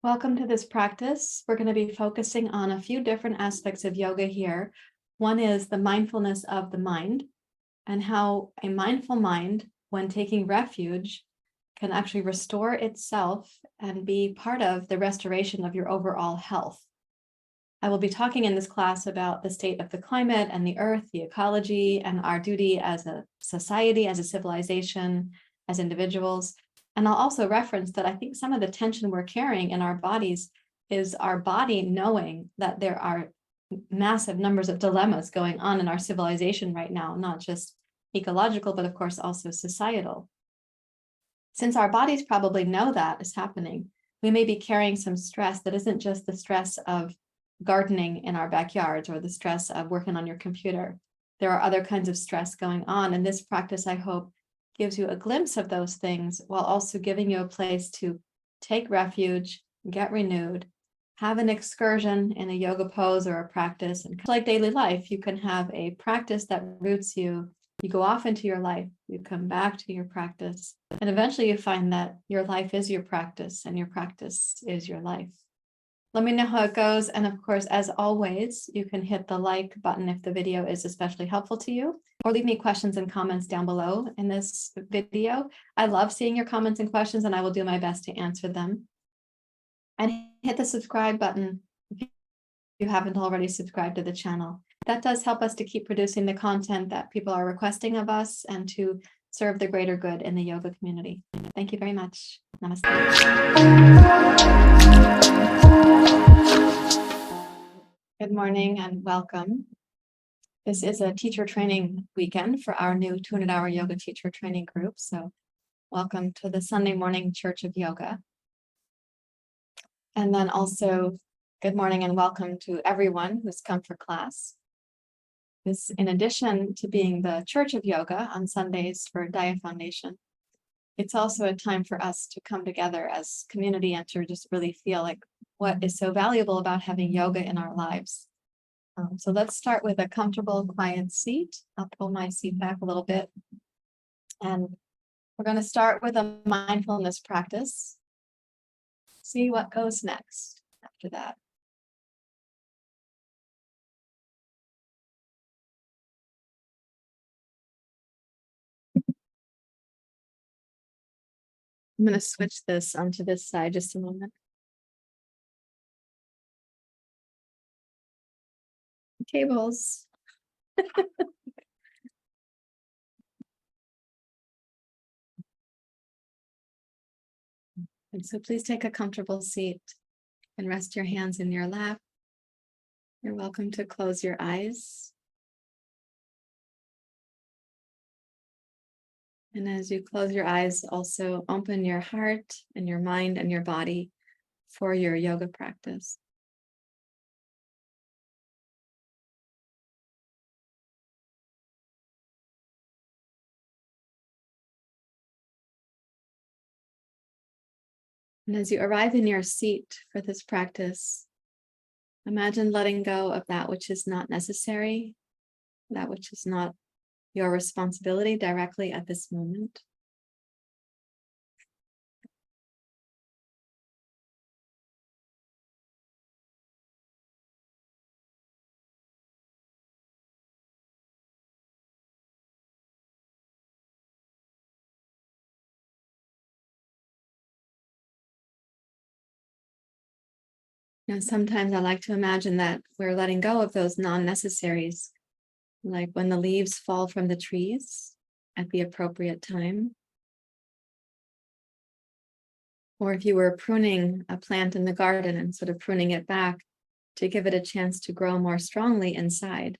Welcome to this practice. We're going to be focusing on a few different aspects of yoga here. One is the mindfulness of the mind and how a mindful mind, when taking refuge, can actually restore itself and be part of the restoration of your overall health. I will be talking in this class about the state of the climate and the earth, the ecology, and our duty as a society, as a civilization, as individuals. And I'll also reference that I think some of the tension we're carrying in our bodies is our body knowing that there are massive numbers of dilemmas going on in our civilization right now, not just ecological, but of course also societal. Since our bodies probably know that is happening, we may be carrying some stress that isn't just the stress of gardening in our backyards or the stress of working on your computer. There are other kinds of stress going on, and this practice, I hope, gives you a glimpse of those things while also giving you a place to take refuge, get renewed, have an excursion in a yoga pose or a practice. And like daily life, you can have a practice that roots you. You go off into your life, you come back to your practice, and eventually you find that your life is your practice and your practice is your life. Let me know how it goes. And of course, as always, you can hit the like button if the video is especially helpful to you, or leave me questions and comments down below in this video. I love seeing your comments and questions, and I will do my best to answer them. And hit the subscribe button if you haven't already subscribed to the channel. That does help us to keep producing the content that people are requesting of us and to serve the greater good in the yoga community. Thank you very much. Namaste. Good morning and welcome. This is a teacher training weekend for our new 200-hour yoga teacher training group. So welcome to the Sunday morning Church of Yoga. And then also good morning and welcome to everyone who's come for class. This, in addition to being the Church of Yoga on Sundays for Daya Foundation, it's also a time for us to come together as community and to just really feel like what is so valuable about having yoga in our lives. So let's start with a comfortable, quiet seat. I'll pull my seat back a little bit. And we're going to start with a mindfulness practice. See what goes next after that. I'm going to switch this onto this side just a moment. Tables. And so please take a comfortable seat and rest your hands in your lap. You're welcome to close your eyes. And as you close your eyes, also open your heart and your mind and your body for your yoga practice. And as you arrive in your seat for this practice, imagine letting go of that which is not necessary, that which is not your responsibility directly at this moment. Now, sometimes I like to imagine that we're letting go of those non-necessaries, like when the leaves fall from the trees at the appropriate time. Or if you were pruning a plant in the garden and sort of pruning it back to give it a chance to grow more strongly inside.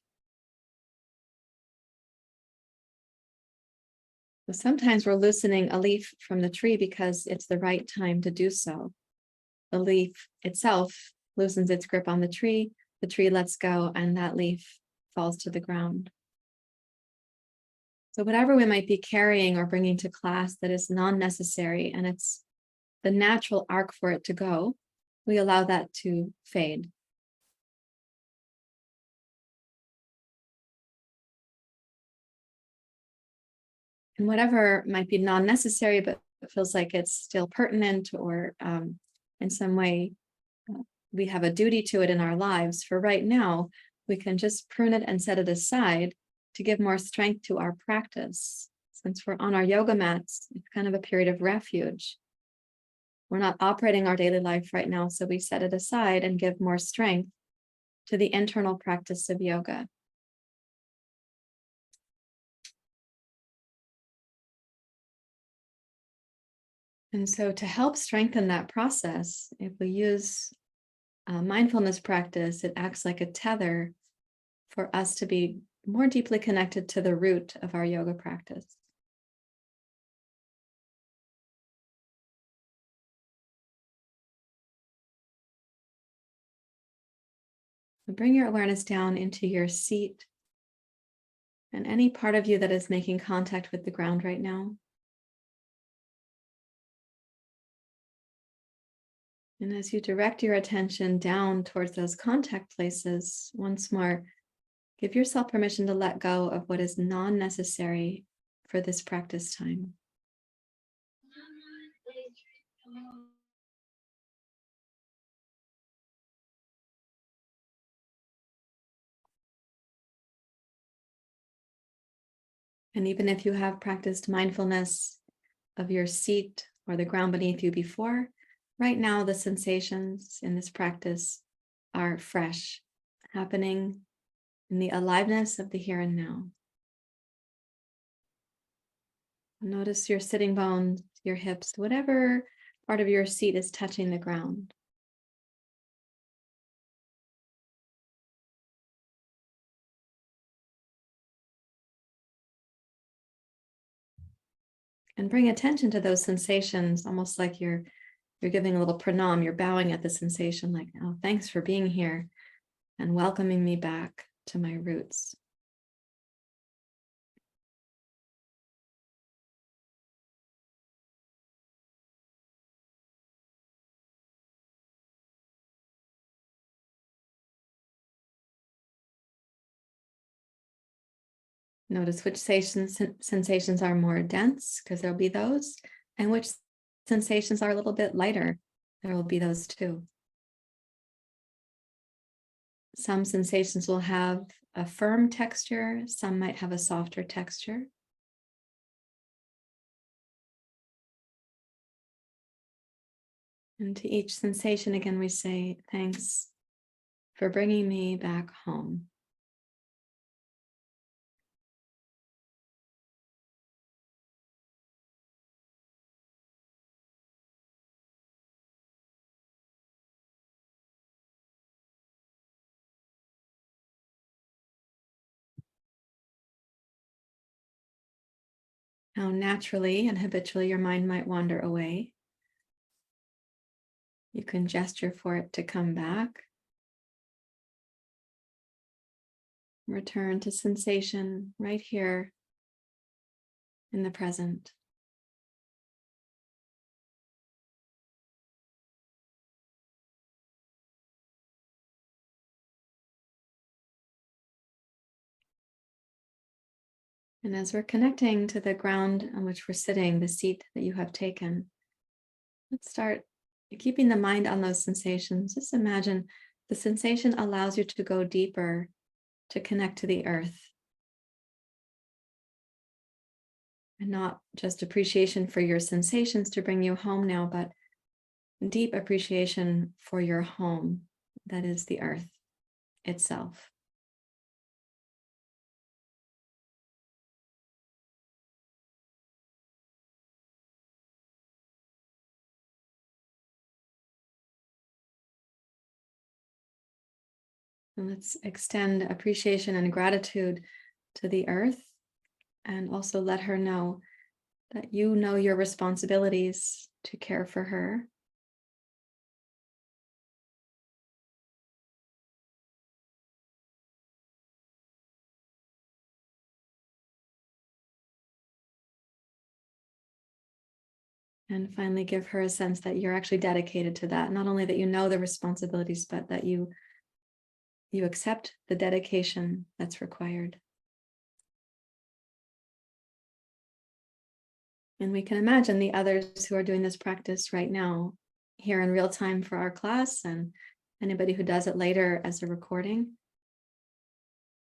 So sometimes we're loosening a leaf from the tree because it's the right time to do so. The leaf itself loosens its grip on the tree lets go, and that leaf falls to the ground. So whatever we might be carrying or bringing to class that is non-necessary and it's the natural arc for it to go, we allow that to fade. And whatever might be non-necessary, but it feels like it's still pertinent or in some way we have a duty to it in our lives. For right now, we can just prune it and set it aside to give more strength to our practice. Since we're on our yoga mats, it's kind of a period of refuge. We're not operating our daily life right now, so we set it aside and give more strength to the internal practice of yoga. And so to help strengthen that process, if we use mindfulness practice, it acts like a tether for us to be more deeply connected to the root of our yoga practice. So bring your awareness down into your seat and any part of you that is making contact with the ground right now. And as you direct your attention down towards those contact places, once more, give yourself permission to let go of what is non-necessary for this practice time. And even if you have practiced mindfulness of your seat or the ground beneath you before, right now the sensations in this practice are fresh, happening in the aliveness of the here and now. Notice your sitting bones, your hips, whatever part of your seat is touching the ground. And bring attention to those sensations, almost like you're giving a little pranam, you're bowing at the sensation like, oh, thanks for being here and welcoming me back to my roots. Notice which sensations are more dense, because there'll be those, and which sensations are a little bit lighter. There will be those too. Some sensations will have a firm texture, some might have a softer texture. And to each sensation, again, we say, thanks for bringing me back home. How naturally and habitually your mind might wander away. You can gesture for it to come back. Return to sensation right here in the present. And as we're connecting to the ground on which we're sitting, the seat that you have taken, let's start keeping the mind on those sensations. Just imagine the sensation allows you to go deeper, to connect to the earth. And not just appreciation for your sensations to bring you home now, but deep appreciation for your home, that is the earth itself. And let's extend appreciation and gratitude to the earth, and also let her know that you know your responsibilities to care for her. And finally, give her a sense that you're actually dedicated to that. Not only that you know the responsibilities, but that you accept the dedication that's required. And we can imagine the others who are doing this practice right now here in real time for our class, and anybody who does it later as a recording.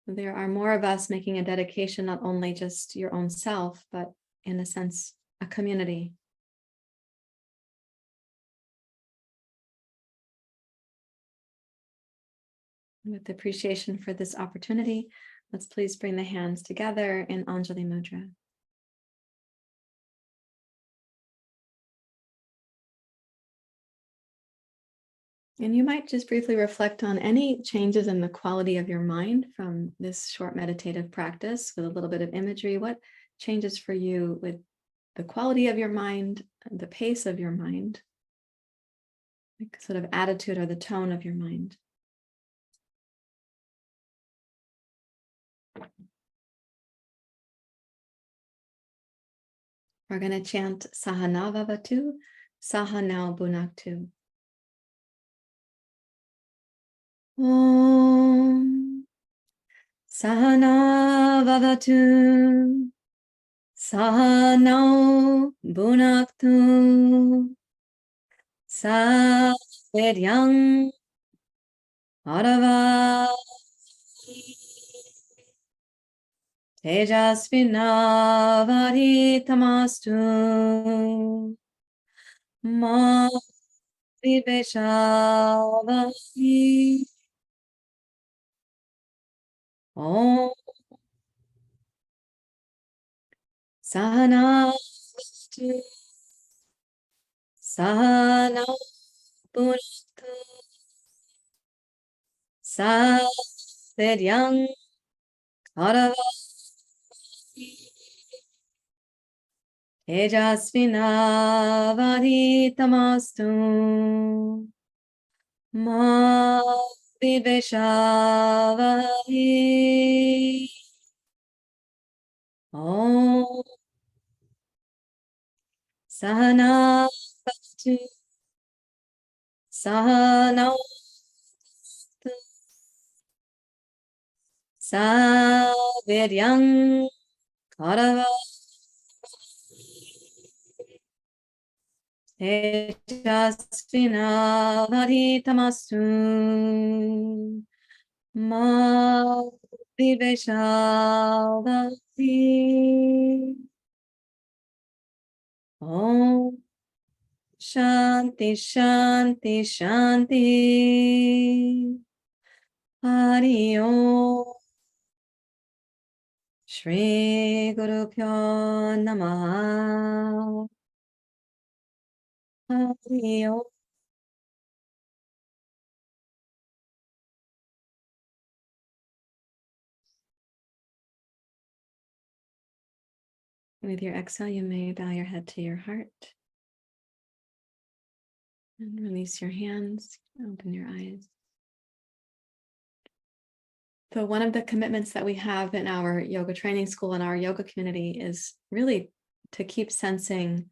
There are more of us making a dedication, not only just your own self, but in a sense, a community. With appreciation for this opportunity, let's please bring the hands together in Anjali Mudra. And you might just briefly reflect on any changes in the quality of your mind from this short meditative practice with a little bit of imagery. What changes for you with the quality of your mind, the pace of your mind, like sort of attitude or the tone of your mind? We're going to chant Sahana Vavatu, Sahanao Bhunaktu. Om Sahana Vavatu, Sahanao Bhunaktu, Saveryang Arava Tejasvinavaditamastu Ma Viveshavati Om Sahana Sahana Bhunaktu Saveryang Aravati Tejasvinavaditamastu Ma Viveshavati Om Sahana Bhaktu Sahana Saveryang Karavati Tejasvinavaditamastu Ma Viveshavati Om Shanti Shanti Shanti Hari Om Shri Guru Pyo Namaha Hari Om. With your exhale, you may bow your head to your heart and release your hands, open your eyes. So one of the commitments that we have in our yoga training school and our yoga community is really to keep sensing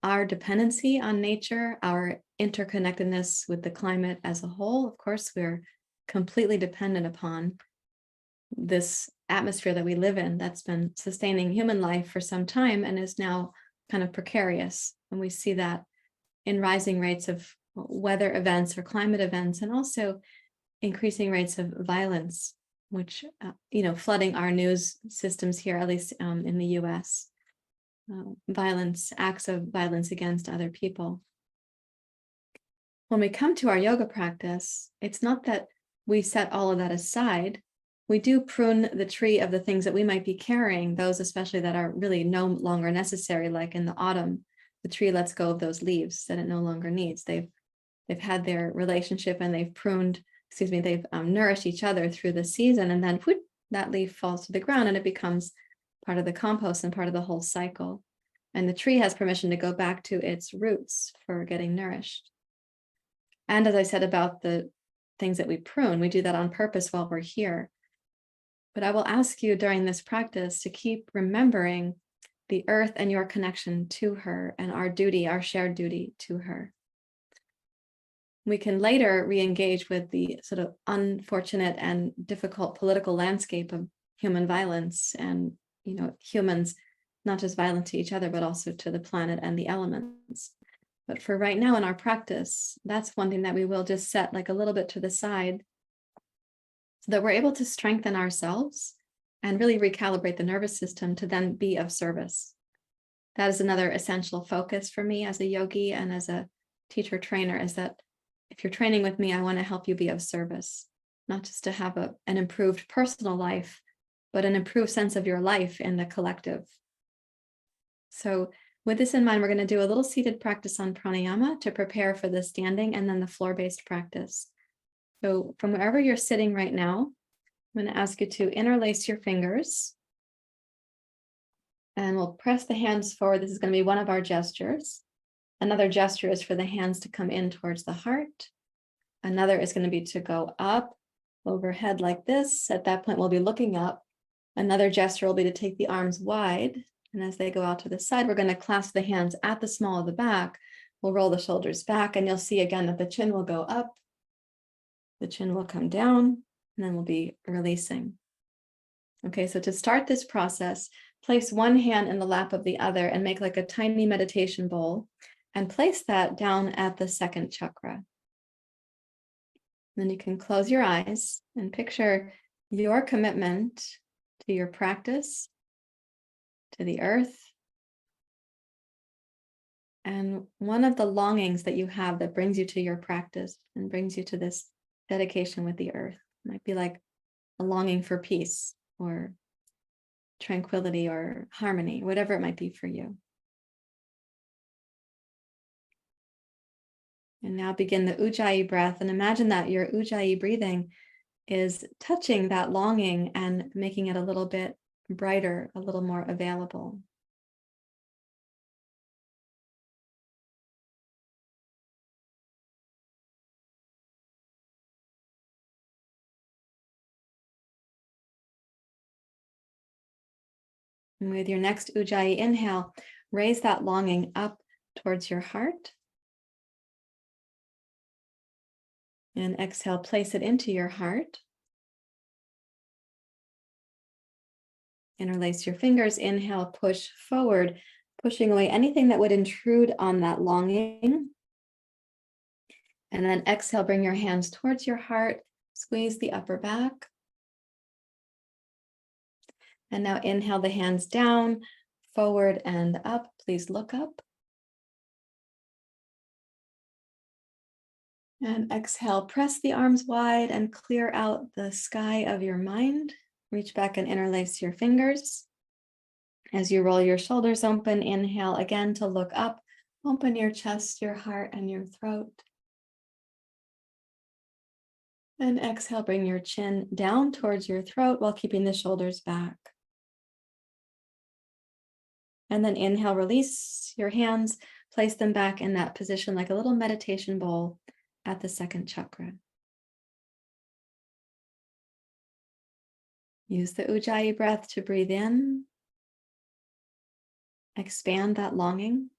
our dependency on nature, our interconnectedness with the climate as a whole. Of course, we're completely dependent upon this atmosphere that we live in that's been sustaining human life for some time and is now kind of precarious. And we see that in rising rates of weather events or climate events, and also increasing rates of violence, which, flooding our news systems here, at least in the US, acts of violence against other people. When we come to our yoga practice, it's not that we set all of that aside. We do prune the tree of the things that we might be carrying, those especially that are really no longer necessary, like in the autumn, the tree lets go of those leaves that it no longer needs. They've had their relationship and they've nourished each other through the season, and then whoop, that leaf falls to the ground and it becomes part of the compost and part of the whole cycle. And the tree has permission to go back to its roots for getting nourished. And as I said about the things that we prune, we do that on purpose while we're here. But I will ask you during this practice to keep remembering the earth and your connection to her and our duty, our shared duty to her. We can later re-engage with the sort of unfortunate and difficult political landscape of human violence and, humans not just violent to each other, but also to the planet and the elements. But for right now in our practice, that's one thing that we will just set like a little bit to the side so that we're able to strengthen ourselves and really recalibrate the nervous system to then be of service. That is another essential focus for me as a yogi and as a teacher trainer, is that if you're training with me, I want to help you be of service, not just to have an improved personal life, but an improved sense of your life in the collective. So with this in mind, we're going to do a little seated practice on pranayama to prepare for the standing and then the floor-based practice. So from wherever you're sitting right now, I'm going to ask you to interlace your fingers. And we'll press the hands forward. This is going to be one of our gestures. Another gesture is for the hands to come in towards the heart. Another is going to be to go up overhead like this. At that point, we'll be looking up. Another gesture will be to take the arms wide. And as they go out to the side, we're going to clasp the hands at the small of the back. We'll roll the shoulders back, and you'll see again that the chin will go up. The chin will come down, and then we'll be releasing. Okay, so to start this process, place one hand in the lap of the other and make like a tiny meditation bowl and place that down at the second chakra. Then you can close your eyes and picture your commitment to your practice, to the earth, and one of the longings that you have that brings you to your practice and brings you to this dedication with the earth. It might be like a longing for peace or tranquility or harmony, whatever it might be for you. And now begin the Ujjayi breath, and imagine that your Ujjayi breathing is touching that longing and making it a little bit brighter, a little more available. And with your next Ujjayi inhale, raise that longing up towards your heart. And exhale, place it into your heart. Interlace your fingers. Inhale, push forward, pushing away anything that would intrude on that longing. And then exhale, bring your hands towards your heart. Squeeze the upper back. And now inhale the hands down, forward and up. Please look up. And exhale, press the arms wide and clear out the sky of your mind. Reach back and interlace your fingers. As you roll your shoulders open, inhale again to look up. Open your chest, your heart, and your throat. And exhale, bring your chin down towards your throat while keeping the shoulders back. And then inhale, release your hands, place them back in that position like a little meditation bowl at the second chakra. Use the Ujjayi breath to breathe in. Expand that longing.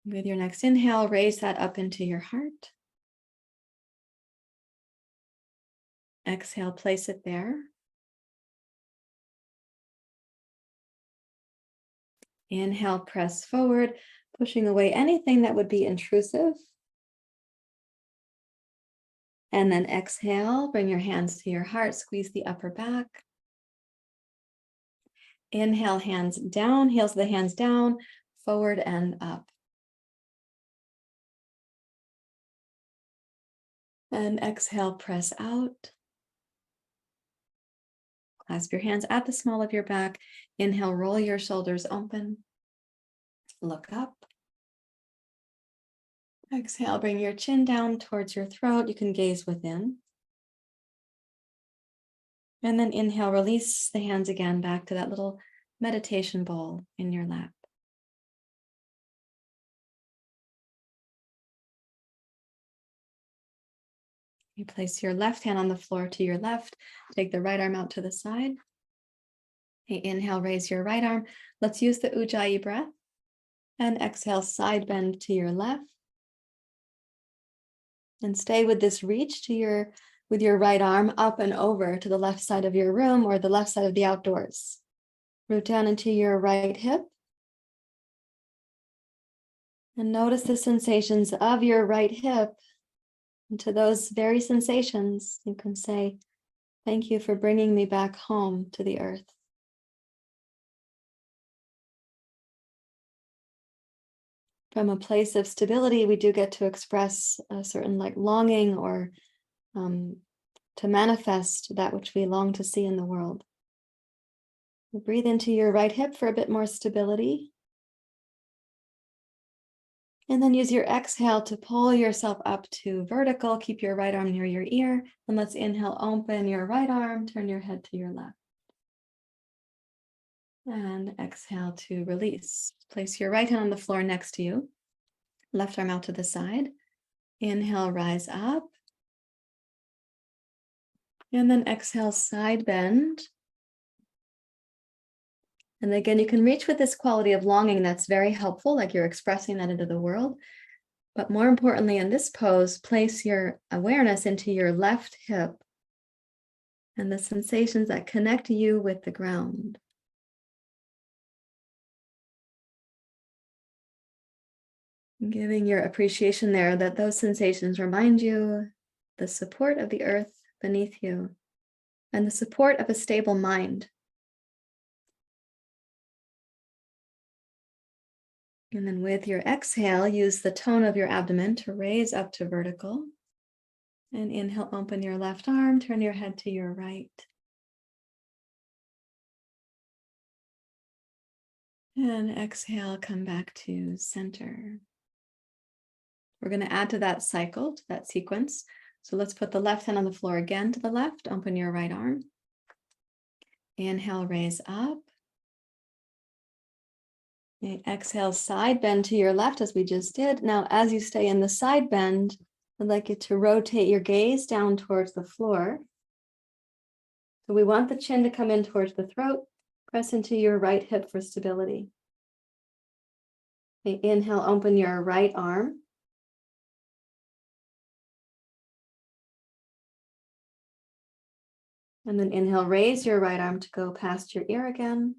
With your next inhale, raise that up into your heart. Exhale, place it there. Inhale, press forward, pushing away anything that would be intrusive. And then exhale, bring your hands to your heart, squeeze the upper back. Inhale, hands down, heels of the hands down, forward and up. And exhale, press out. Clasp your hands at the small of your back. Inhale, roll your shoulders open. Look up. Exhale, bring your chin down towards your throat. You can gaze within. And then inhale, release the hands again back to that little meditation bowl in your lap. You place your left hand on the floor to your left. Take the right arm out to the side. Okay, inhale, raise your right arm. Let's use the Ujjayi breath. And exhale, side bend to your left. And stay with this reach to with your right arm up and over to the left side of your room or the left side of the outdoors. Root down into your right hip. And notice the sensations of your right hip. And to those very sensations, you can say, thank you for bringing me back home to the earth. From a place of stability, we do get to express a certain longing or to manifest that which we long to see in the world. Breathe into your right hip for a bit more stability. And then use your exhale to pull yourself up to vertical. Keep your right arm near your ear. And let's inhale, open your right arm, turn your head to your left. And exhale to release. Place your right hand on the floor next to you. Left arm out to the side. Inhale, rise up. And then exhale, side bend. And again, you can reach with this quality of longing that's very helpful, like you're expressing that into the world. But more importantly, in this pose, place your awareness into your left hip and the sensations that connect you with the ground. Giving your appreciation there that those sensations remind you the support of the earth beneath you and the support of a stable mind. And then with your exhale, use the tone of your abdomen to raise up to vertical. And inhale, open your left arm, turn your head to your right. And exhale, come back to center. We're going to add to that cycle, to that sequence. So let's put the left hand on the floor again to the left. Open your right arm. Inhale, raise up. Exhale, side bend to your left as we just did. Now, as you stay in the side bend, I'd like you to rotate your gaze down towards the floor. So we want the chin to come in towards the throat. Press into your right hip for stability. Inhale, open your right arm. And then inhale, raise your right arm to go past your ear again.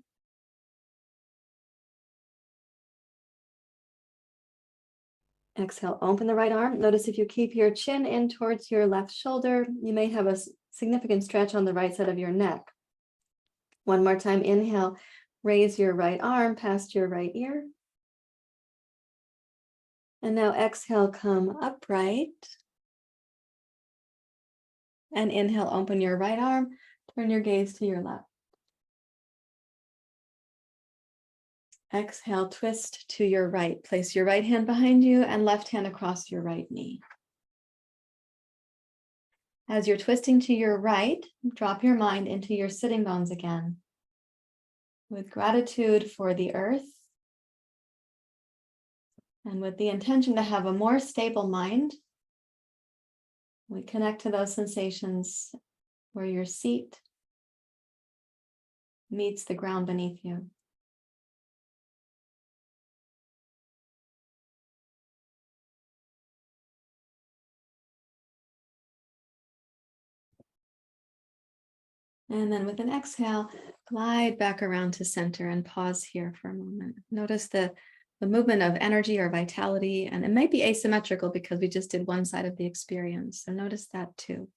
Exhale, open the right arm. Notice if you keep your chin in towards your left shoulder, you may have a significant stretch on the right side of your neck. One more time, inhale, raise your right arm past your right ear. And now exhale, come upright. And inhale, open your right arm, turn your gaze to your left. Exhale, twist to your right. Place your right hand behind you and left hand across your right knee. As you're twisting to your right, drop your mind into your sitting bones again. With gratitude for the earth and with the intention to have a more stable mind, we connect to those sensations where your seat meets the ground beneath you. And then with an exhale, glide back around to center and pause here for a moment. Notice the movement of energy or vitality, and it might be asymmetrical because we just did one side of the experience. So notice that too.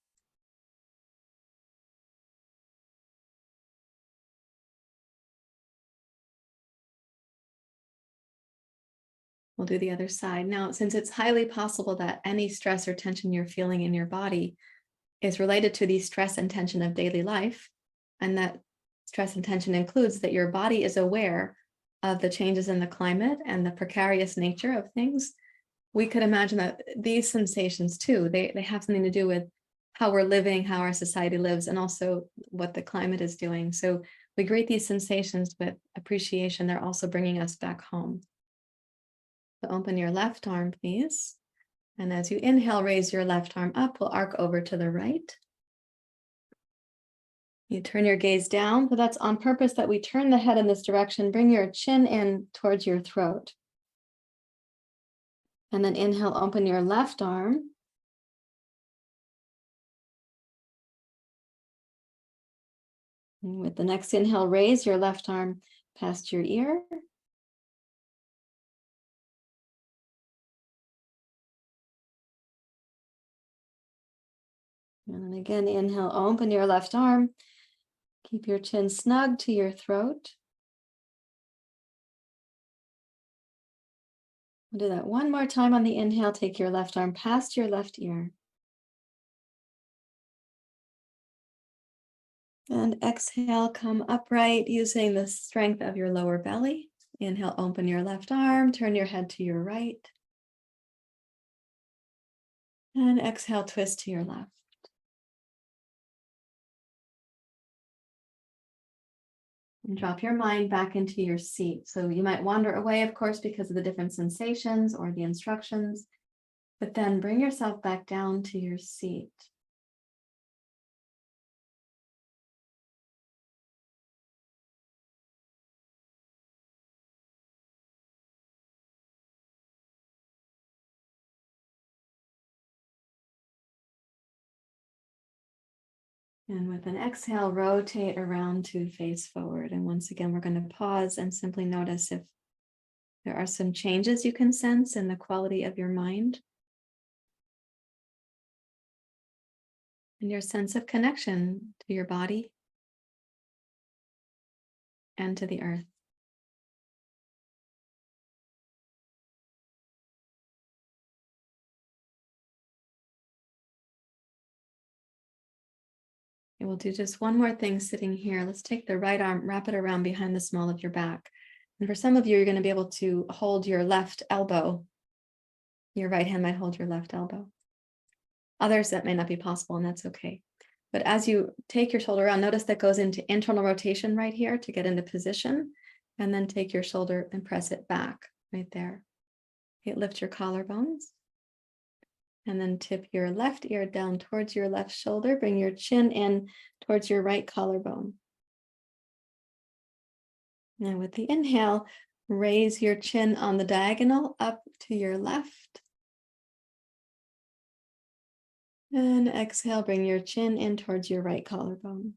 We'll do the other side. Now, since it's highly possible that any stress or tension you're feeling in your body is related to the stress and tension of daily life, and that stress and tension includes that your body is aware of the changes in the climate and the precarious nature of things, we could imagine that these sensations too, they have something to do with how we're living, how our society lives, and also what the climate is doing. So we greet these sensations with appreciation. They're also bringing us back home. So open your left arm, please. And as you inhale, raise your left arm up. We'll arc over to the right. You turn your gaze down, but that's on purpose that we turn the head in this direction. Bring your chin in towards your throat. And then inhale, open your left arm. And with the next inhale, raise your left arm past your ear. And then again, inhale, open your left arm. Keep your chin snug to your throat. We'll do that one more time on the inhale. Take your left arm past your left ear. And exhale, come upright using the strength of your lower belly. Inhale, open your left arm, turn your head to your right. And exhale, twist to your left. And drop your mind back into your seat. So you might wander away, of course, because of the different sensations or the instructions, but then bring yourself back down to your seat. And with an exhale, rotate around to face forward. And once again, we're going to pause and simply notice if there are some changes you can sense in the quality of your mind and your sense of connection to your body and to the earth. And we'll do just one more thing sitting here. Let's take the right arm, wrap it around behind the small of your back. And for some of you, you're going to be able to hold your left elbow. Your right hand might hold your left elbow. Others, that may not be possible, and that's okay. But as you take your shoulder around, notice that goes into internal rotation right here to get into position. And then take your shoulder and press it back right there. Okay, lift your collarbones. And then tip your left ear down towards your left shoulder. Bring your chin in towards your right collarbone. Now with the inhale, raise your chin on the diagonal up to your left. And exhale, bring your chin in towards your right collarbone.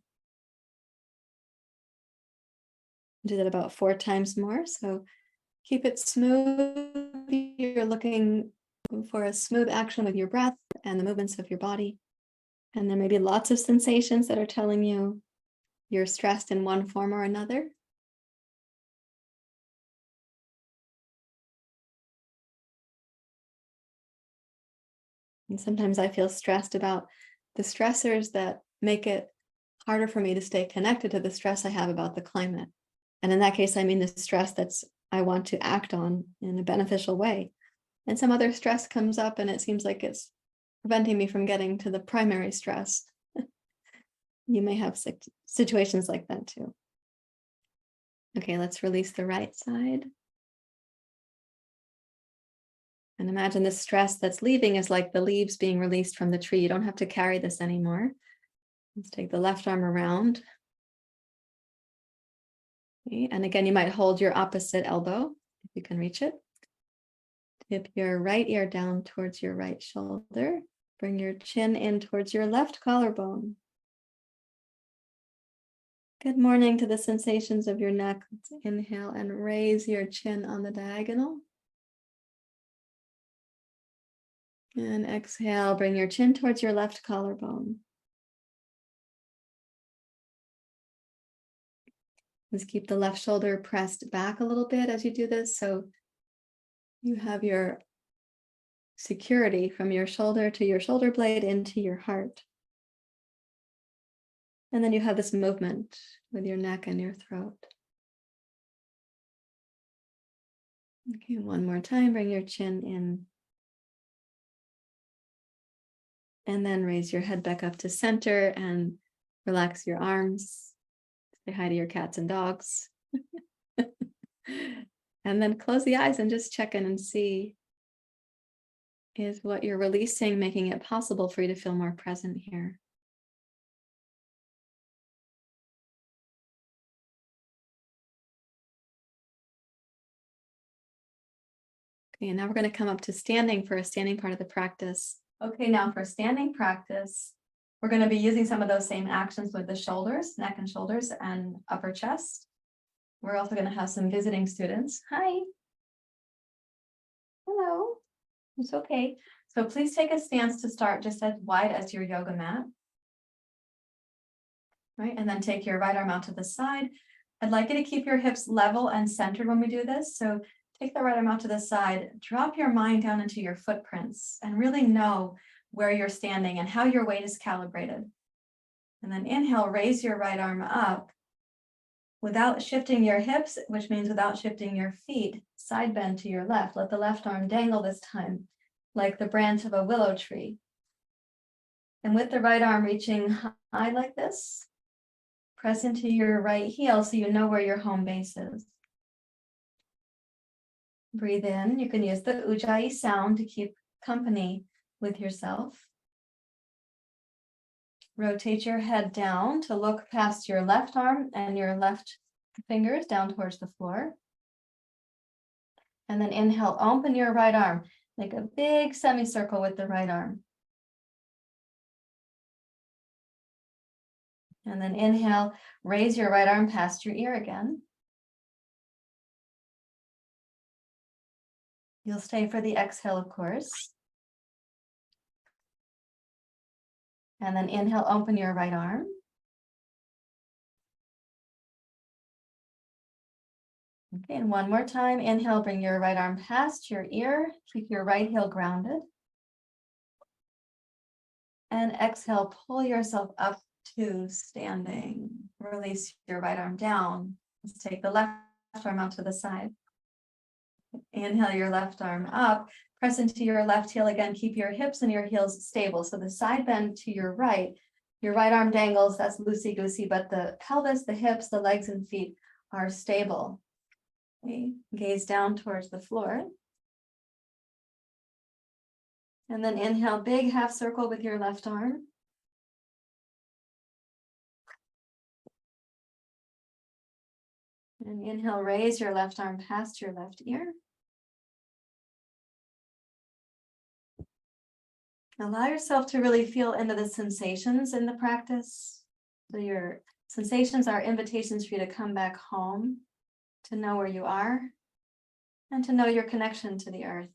Do that about 4 times more. So keep it smooth. You're looking for a smooth action with your breath and the movements of your body. And there may be lots of sensations that are telling you you're stressed in one form or another. And sometimes I feel stressed about the stressors that make it harder for me to stay connected to the stress I have about the climate. And in that case, I mean the stress that's I want to act on in a beneficial way. And some other stress comes up and it seems like it's preventing me from getting to the primary stress. You may have situations like that too. Okay, let's release the right side. And imagine the stress that's leaving is like the leaves being released from the tree. You don't have to carry this anymore. Let's take the left arm around. Okay, and again, you might hold your opposite elbow if you can reach it. Tip your right ear down towards your right shoulder. Bring your chin in towards your left collarbone. Good morning to the sensations of your neck. Let's inhale and raise your chin on the diagonal. And exhale, bring your chin towards your left collarbone. Let's keep the left shoulder pressed back a little bit as you do this, so you have your security from your shoulder to your shoulder blade into your heart. And then you have this movement with your neck and your throat. Okay, one more time, bring your chin in. And then raise your head back up to center and relax your arms. Say hi to your cats and dogs. And then close the eyes and just check in and see, is what you're releasing making it possible for you to feel more present here? Okay, and now we're going to come up to standing for a standing part of the practice. Okay, now for standing practice, we're going to be using some of those same actions with the shoulders, neck and shoulders, and upper chest. We're also going to have some visiting students. Hi. Hello. It's okay. So please take a stance to start just as wide as your yoga mat. right? And then take your right arm out to the side. I'd like you to keep your hips level and centered when we do this. So take the right arm out to the side, drop your mind down into your footprints and really know where you're standing and how your weight is calibrated. And then inhale, raise your right arm up without shifting your hips, which means without shifting your feet, side bend to your left. Let the left arm dangle this time, like the branch of a willow tree. And with the right arm reaching high like this, press into your right heel so you know where your home base is. Breathe in. You can use the ujjayi sound to keep company with yourself. Rotate your head down to look past your left arm and your left fingers down towards the floor. And then inhale, open your right arm. Make a big semicircle with the right arm. And then inhale, raise your right arm past your ear again. You'll stay for the exhale, of course. And then inhale, open your right arm. Okay, and one more time. Inhale, bring your right arm past your ear. Keep your right heel grounded. And exhale, pull yourself up to standing. Release your right arm down. Let's take the left arm out to the side. Inhale your left arm up. Press into your left heel again. Keep your hips and your heels stable. So the side bend to your right arm dangles. That's loosey-goosey, but the pelvis, the hips, the legs and feet are stable. Okay. Gaze down towards the floor. And then inhale, big half circle with your left arm. And inhale, raise your left arm past your left ear. Allow yourself to really feel into the sensations in the practice. So your sensations are invitations for you to come back home, to know where you are, and to know your connection to the earth.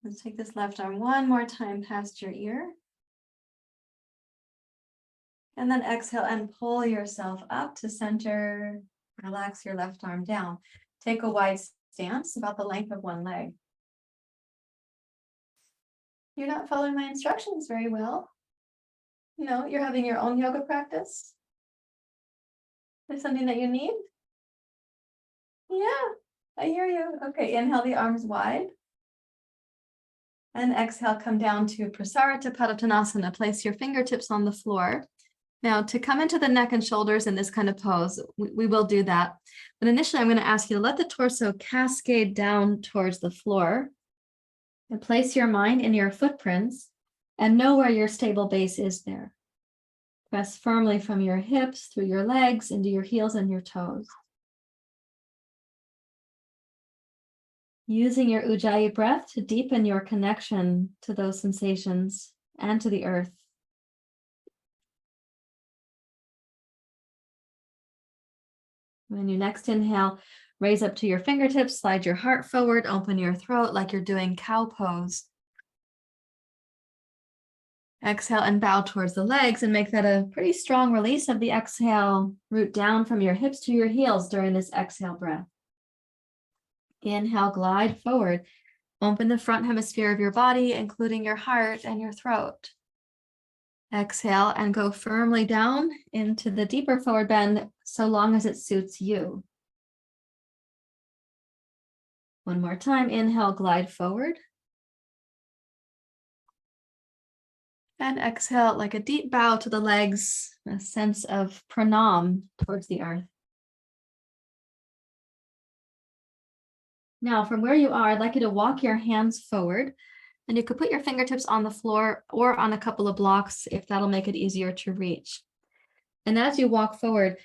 Let's take this left arm one more time past your ear. And then exhale and pull yourself up to center. Relax your left arm down. Take a wide stance about the length of one leg. You're not following my instructions very well. No, you're having your own yoga practice. There's something that you need? Yeah, I hear you. Okay, inhale the arms wide. And exhale, come down to parsvakonasana. Place your fingertips on the floor. Now, to come into the neck and shoulders in this kind of pose, we will do that. But initially, I'm going to ask you to let the torso cascade down towards the floor. And place your mind in your footprints and know where your stable base is there. Press firmly from your hips, through your legs, into your heels and your toes. Using your ujjayi breath to deepen your connection to those sensations and to the earth. When you next inhale, raise up to your fingertips, slide your heart forward, open your throat like you're doing cow pose. Exhale and bow towards the legs and make that a pretty strong release of the exhale. Root down from your hips to your heels during this exhale breath. Inhale, glide forward. Open the front hemisphere of your body, including your heart and your throat. Exhale and go firmly down into the deeper forward bend so long as it suits you. One more time, inhale, glide forward. And exhale like a deep bow to the legs, a sense of pranam towards the earth. Now, from where you are, I'd like you to walk your hands forward, and you could put your fingertips on the floor or on a couple of blocks if that'll make it easier to reach. And as you walk forward,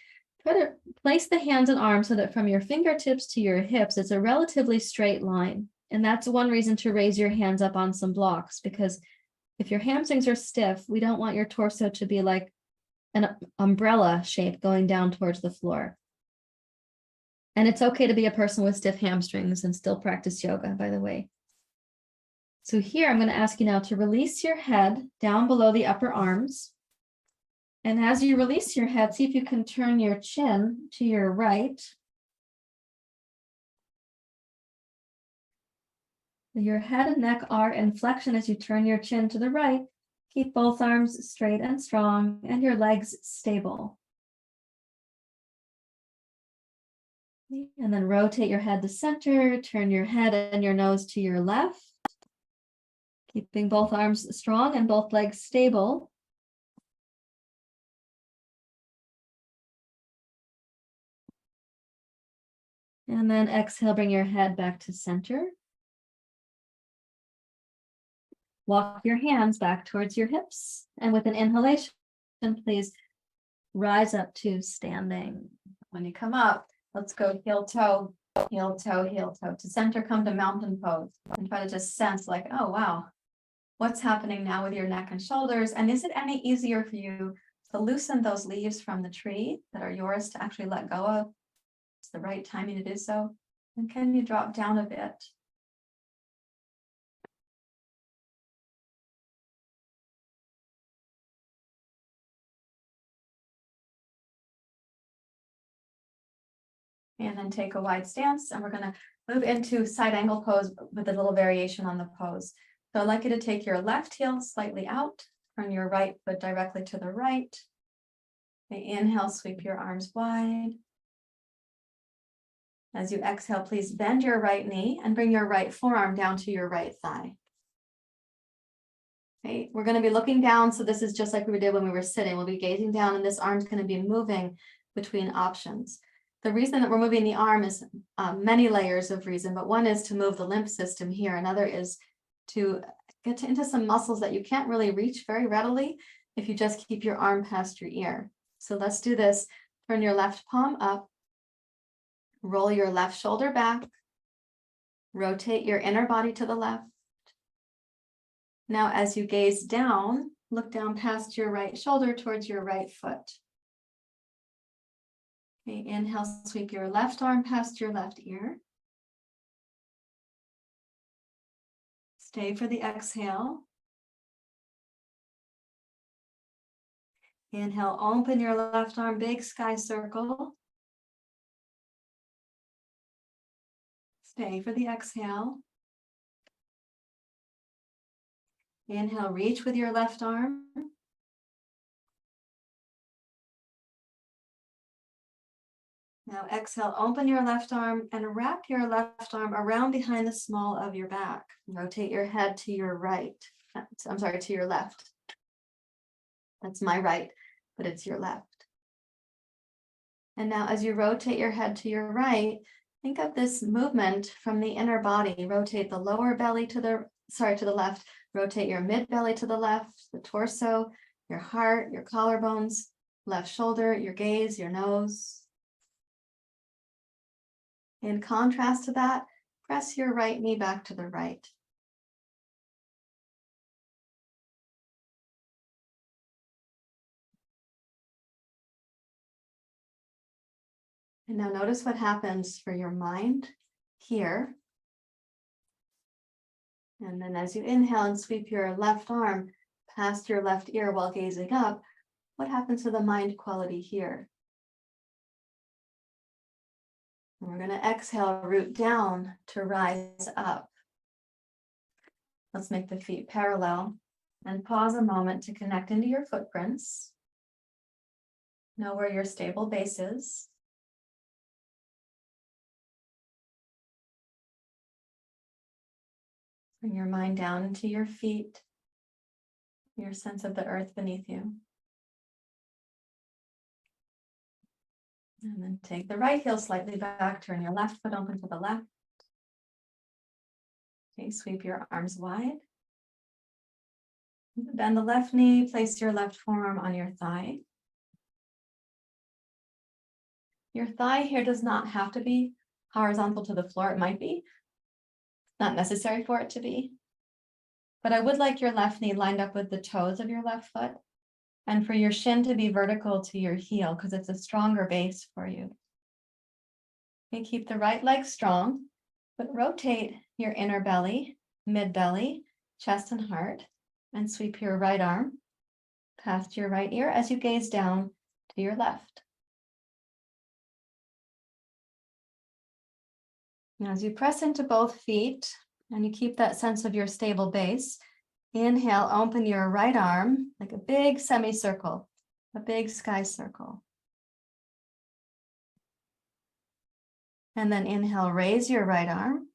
try to place the hands and arms so that from your fingertips to your hips, it's a relatively straight line. And that's one reason to raise your hands up on some blocks, because if your hamstrings are stiff, we don't want your torso to be like an umbrella shape going down towards the floor. And it's okay to be a person with stiff hamstrings and still practice yoga, by the way. So here, I'm going to ask you now to release your head down below the upper arms. And as you release your head, see if you can turn your chin to your right. Your head and neck are in flexion as you turn your chin to the right. Keep both arms straight and strong and your legs stable. And then rotate your head to center, turn your head and your nose to your left. Keeping both arms strong and both legs stable. And then exhale, bring your head back to center. Walk your hands back towards your hips. And with an inhalation, please rise up to standing. When you come up, let's go heel toe, heel toe, heel toe. To center, come to mountain pose. And try to just sense like, oh, wow, what's happening now with your neck and shoulders? And is it any easier for you to loosen those leaves from the tree that are yours to actually let go of? It's the right timing to do so. And can you drop down a bit? And then take a wide stance, and we're going to move into side angle pose with a little variation on the pose. So I'd like you to take your left heel slightly out, turn your right foot directly to the right. Okay, inhale, sweep your arms wide. As you exhale, please bend your right knee and bring your right forearm down to your right thigh. Okay, we're going to be looking down, so this is just like we did when we were sitting. We'll be gazing down, and this arm's going to be moving between options. The reason that we're moving the arm is many layers of reason, but one is to move the lymph system here. Another is to get into some muscles that you can't really reach very readily if you just keep your arm past your ear. So let's do this. Turn your left palm up, roll your left shoulder back, rotate your inner body to the left. Now, as you gaze down, look down past your right shoulder towards your right foot. Okay, inhale, sweep your left arm past your left ear. Stay for the exhale. Inhale, open your left arm, big sky circle. Stay for the exhale. Inhale, reach with your left arm. Now exhale, open your left arm and wrap your left arm around behind the small of your back. Rotate your head to your right. I'm sorry, to your left. That's my right, but it's your left. And now as you rotate your head to your right, think of this movement from the inner body. Rotate the lower belly to the left. Rotate your mid belly to the left, the torso, your heart, your collarbones, left shoulder, your gaze, your nose. In contrast to that, press your right knee back to the right. And now notice what happens for your mind here. And then as you inhale and sweep your left arm past your left ear while gazing up, what happens to the mind quality here? And we're going to exhale, root down to rise up. Let's make the feet parallel and pause a moment to connect into your footprints. Know where your stable base is. Bring your mind down into your feet, your sense of the earth beneath you. And then take the right heel slightly back, turn your left foot open to the left. Okay, sweep your arms wide. Bend the left knee, place your left forearm on your thigh. Your thigh here does not have to be horizontal to the floor. It might be. Not necessary for it to be. But I would like your left knee lined up with the toes of your left foot, and for your shin to be vertical to your heel because it's a stronger base for you. Okay, keep the right leg strong, but rotate your inner belly, mid belly, chest and heart, and sweep your right arm past your right ear as you gaze down to your left. Now, as you press into both feet and you keep that sense of your stable base, inhale, open your right arm like a big semicircle, a big sky circle. And then inhale, raise your right arm,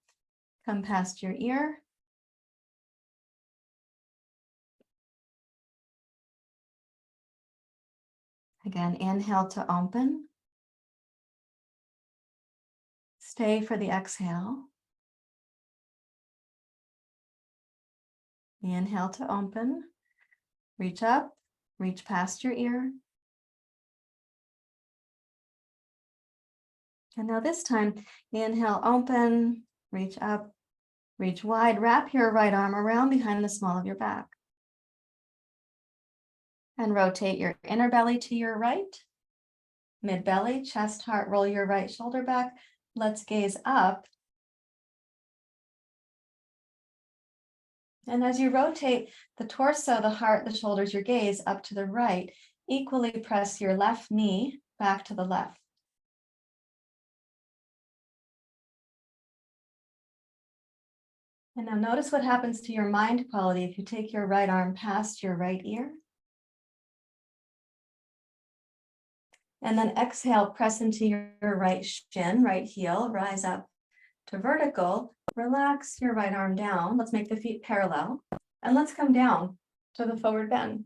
come past your ear. Again, inhale to open. Stay for the exhale. Inhale to open. Reach up, reach past your ear. And now this time, inhale, open, reach up, reach wide, wrap your right arm around behind the small of your back. And rotate your inner belly to your right. Mid belly, chest, heart, roll your right shoulder back. Let's gaze up. And as you rotate the torso, the heart, the shoulders, your gaze up to the right, equally press your left knee back to the left. And now notice what happens to your mind quality if you take your right arm past your right ear. And then exhale, press into your right shin, right heel, rise up to vertical. Relax your right arm down. Let's make the feet parallel. And let's come down to the forward bend.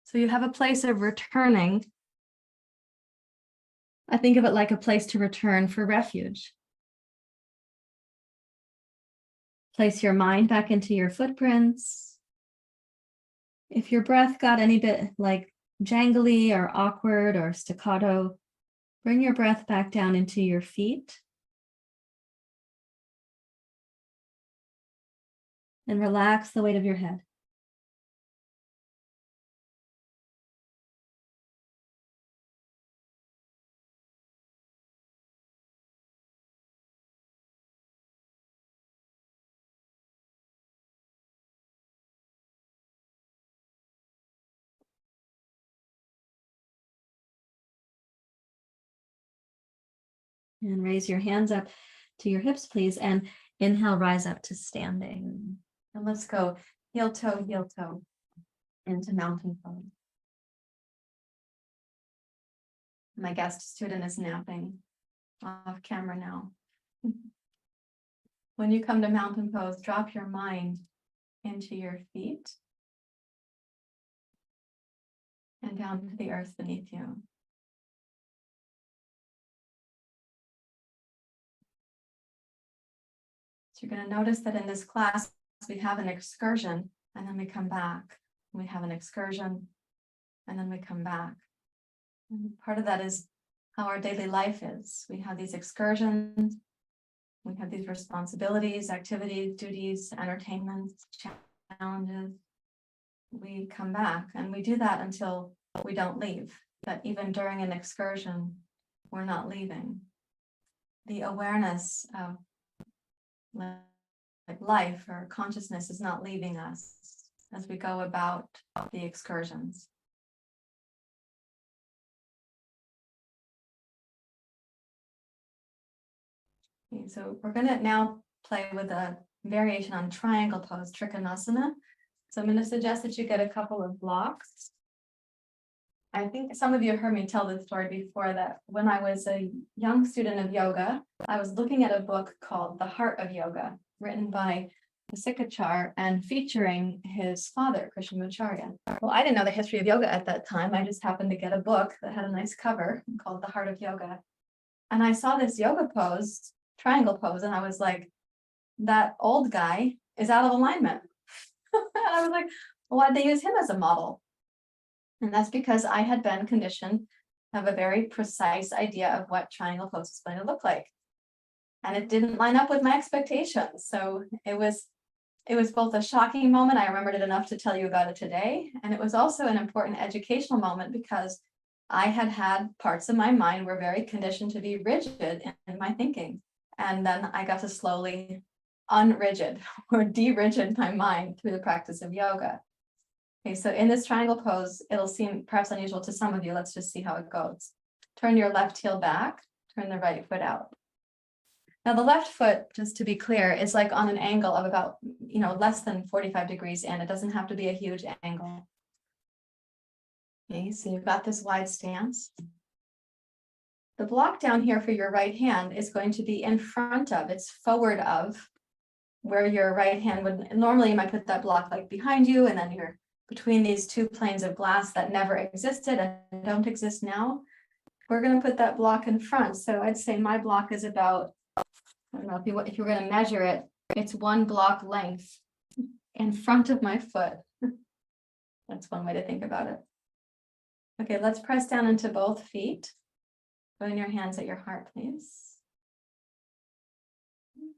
So you have a place of returning. I think of it like a place to return for refuge. Place your mind back into your footprints. If your breath got any bit like jangly or awkward or staccato, bring your breath back down into your feet. And relax the weight of your head. And raise your hands up to your hips, please. And inhale, rise up to standing. And let's go heel toe into mountain pose. My guest student is napping off camera now. When you come to mountain pose, drop your mind into your feet and down to the earth beneath you. So you're going to notice that in this class, we have an excursion and then we come back. We have an excursion and then we come back. And part of that is how our daily life is. We have these excursions, we have these responsibilities, activities, duties, entertainments, challenges. We come back and we do that until we don't leave. But even during an excursion, we're not leaving. The awareness of like life or consciousness is not leaving us as we go about the excursions. Okay, so we're going to now play with a variation on triangle pose, trikonasana. So I'm going to suggest that you get a couple of blocks. I think some of you heard me tell this story before, that when I was a young student of yoga, I was looking at a book called The Heart of Yoga, written by Sikachar and featuring his father, Krishnamacharya. Well, I didn't know the history of yoga at that time. I just happened to get a book that had a nice cover called The Heart of Yoga. And I saw this yoga pose, triangle pose, and I was like, that old guy is out of alignment. And I was like, well, why'd they use him as a model? And that's because I had been conditioned to have a very precise idea of what triangle pose was going to look like. And it didn't line up with my expectations. So it was both a shocking moment. I remembered it enough to tell you about it today. And it was also an important educational moment because I had had parts of my mind were very conditioned to be rigid in my thinking. And then I got to slowly unrigid or de-rigid my mind through the practice of yoga. Okay, so in this triangle pose, it'll seem perhaps unusual to some of you. Let's just see how it goes. Turn your left heel back, turn the right foot out. Now the left foot, just to be clear, is like on an angle of about, less than 45 degrees in. It doesn't have to be a huge angle. Okay, so you've got this wide stance. The block down here for your right hand is going to be in front of, it's forward of where your right hand would, normally you might put that block like behind you, and then you're between these two planes of glass that never existed and don't exist now. We're going to put that block in front. So I'd say my block is about, I don't know if you're going to measure it, it's 1 block length in front of my foot. That's one way to think about it. Okay, let's press down into both feet. Put your hands at your heart, please.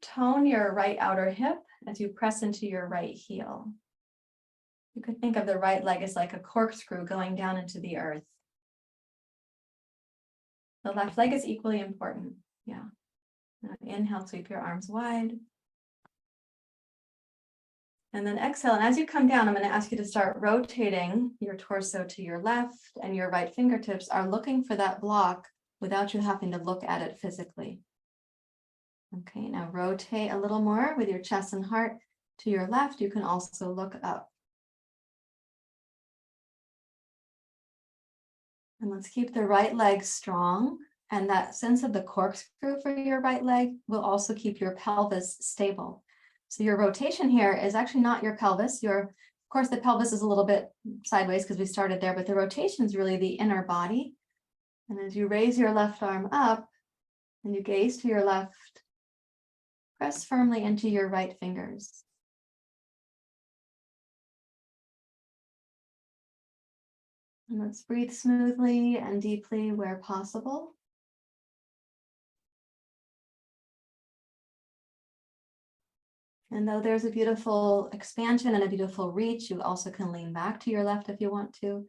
Tone your right outer hip as you press into your right heel. You could think of the right leg as like a corkscrew going down into the earth. The left leg is equally important. Yeah. Now inhale, sweep your arms wide. And then exhale. And as you come down, I'm going to ask you to start rotating your torso to your left, and your right fingertips are looking for that block without you having to look at it physically. Okay, now rotate a little more with your chest and heart to your left. You can also look up. And let's keep the right leg strong. And that sense of the corkscrew for your right leg will also keep your pelvis stable. So your rotation here is actually not your pelvis. Of course, the pelvis is a little bit sideways because we started there, but the rotation is really the inner body. And as you raise your left arm up and you gaze to your left, press firmly into your right fingers. And let's breathe smoothly and deeply where possible. And though there's a beautiful expansion and a beautiful reach, you also can lean back to your left if you want to.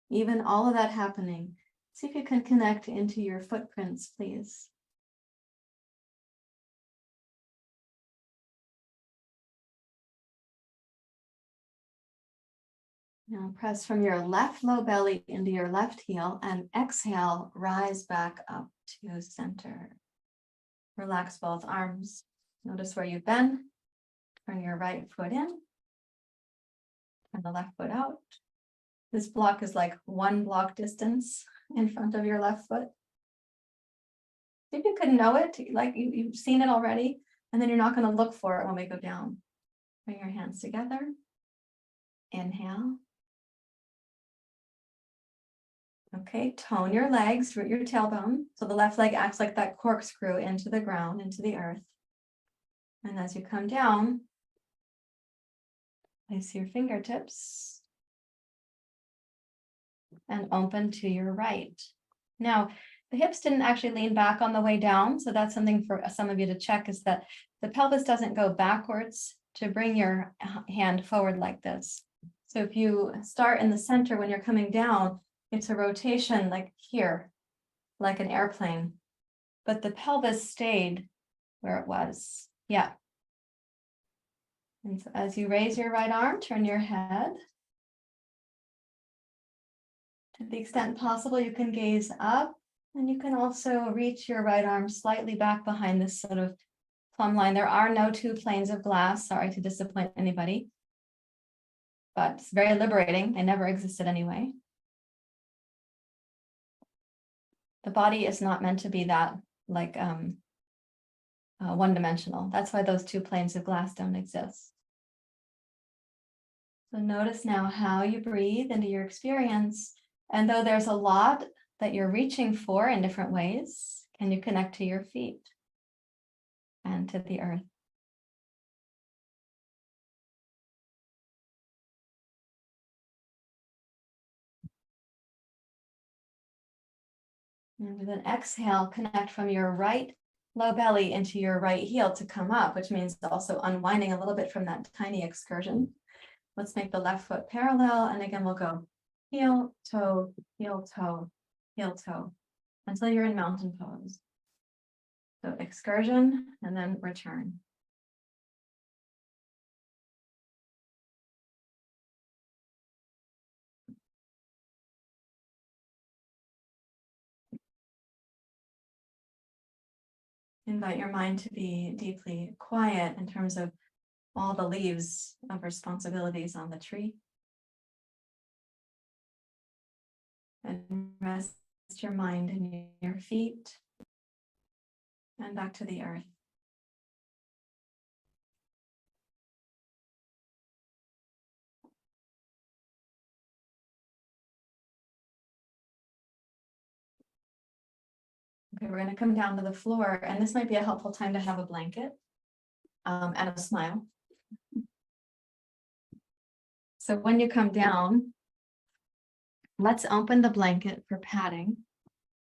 Even all of that happening, see if you can connect into your footprints, please. Now press from your left low belly into your left heel and exhale, rise back up to center. Relax both arms. Notice where you've been. Turn your right foot in. Turn the left foot out. This block is like 1 block distance in front of your left foot. If you could know it, like you've seen it already, and then you're not going to look for it when we go down. Bring your hands together. Inhale. Okay, tone your legs, root your tailbone. So the left leg acts like that corkscrew into the ground, into the earth. And as you come down, place your fingertips and open to your right. Now, the hips didn't actually lean back on the way down. So that's something for some of you to check, is that the pelvis doesn't go backwards to bring your hand forward like this. So if you start in the center when you're coming down, it's a rotation like here, like an airplane, but the pelvis stayed where it was. Yeah. And so as you raise your right arm, turn your head. To the extent possible, you can gaze up, and you can also reach your right arm slightly back behind this sort of plumb line. There are no 2 planes of glass. Sorry to disappoint anybody, but it's very liberating. They never existed anyway. The body is not meant to be that like one-dimensional. That's why those 2 planes of glass don't exist. So notice now how you breathe into your experience. And though there's a lot that you're reaching for in different ways, can you connect to your feet and to the earth? And with an exhale, connect from your right low belly into your right heel to come up, which means also unwinding a little bit from that tiny excursion. Let's make the left foot parallel. And again, we'll go heel, toe, heel, toe, heel, toe, until you're in mountain pose. So excursion and then return. Invite your mind to be deeply quiet in terms of all the leaves of responsibilities on the tree. And rest your mind in your feet and back to the earth. Okay, we're going to come down to the floor, and this might be a helpful time to have a blanket and a smile. So when you come down, let's open the blanket for padding,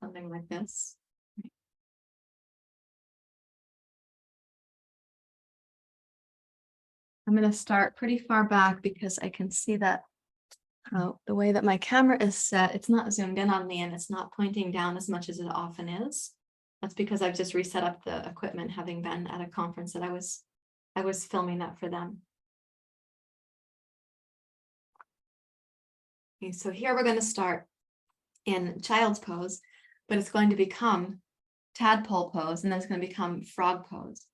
something like this. I'm going to start pretty far back because I can see that the way that my camera is set, it's not zoomed in on me and it's not pointing down as much as it often is. That's because I've just reset up the equipment, having been at a conference that I was filming that for them. Okay, so here we're going to start in child's pose, but it's going to become tadpole pose, and then it's going to become frog pose.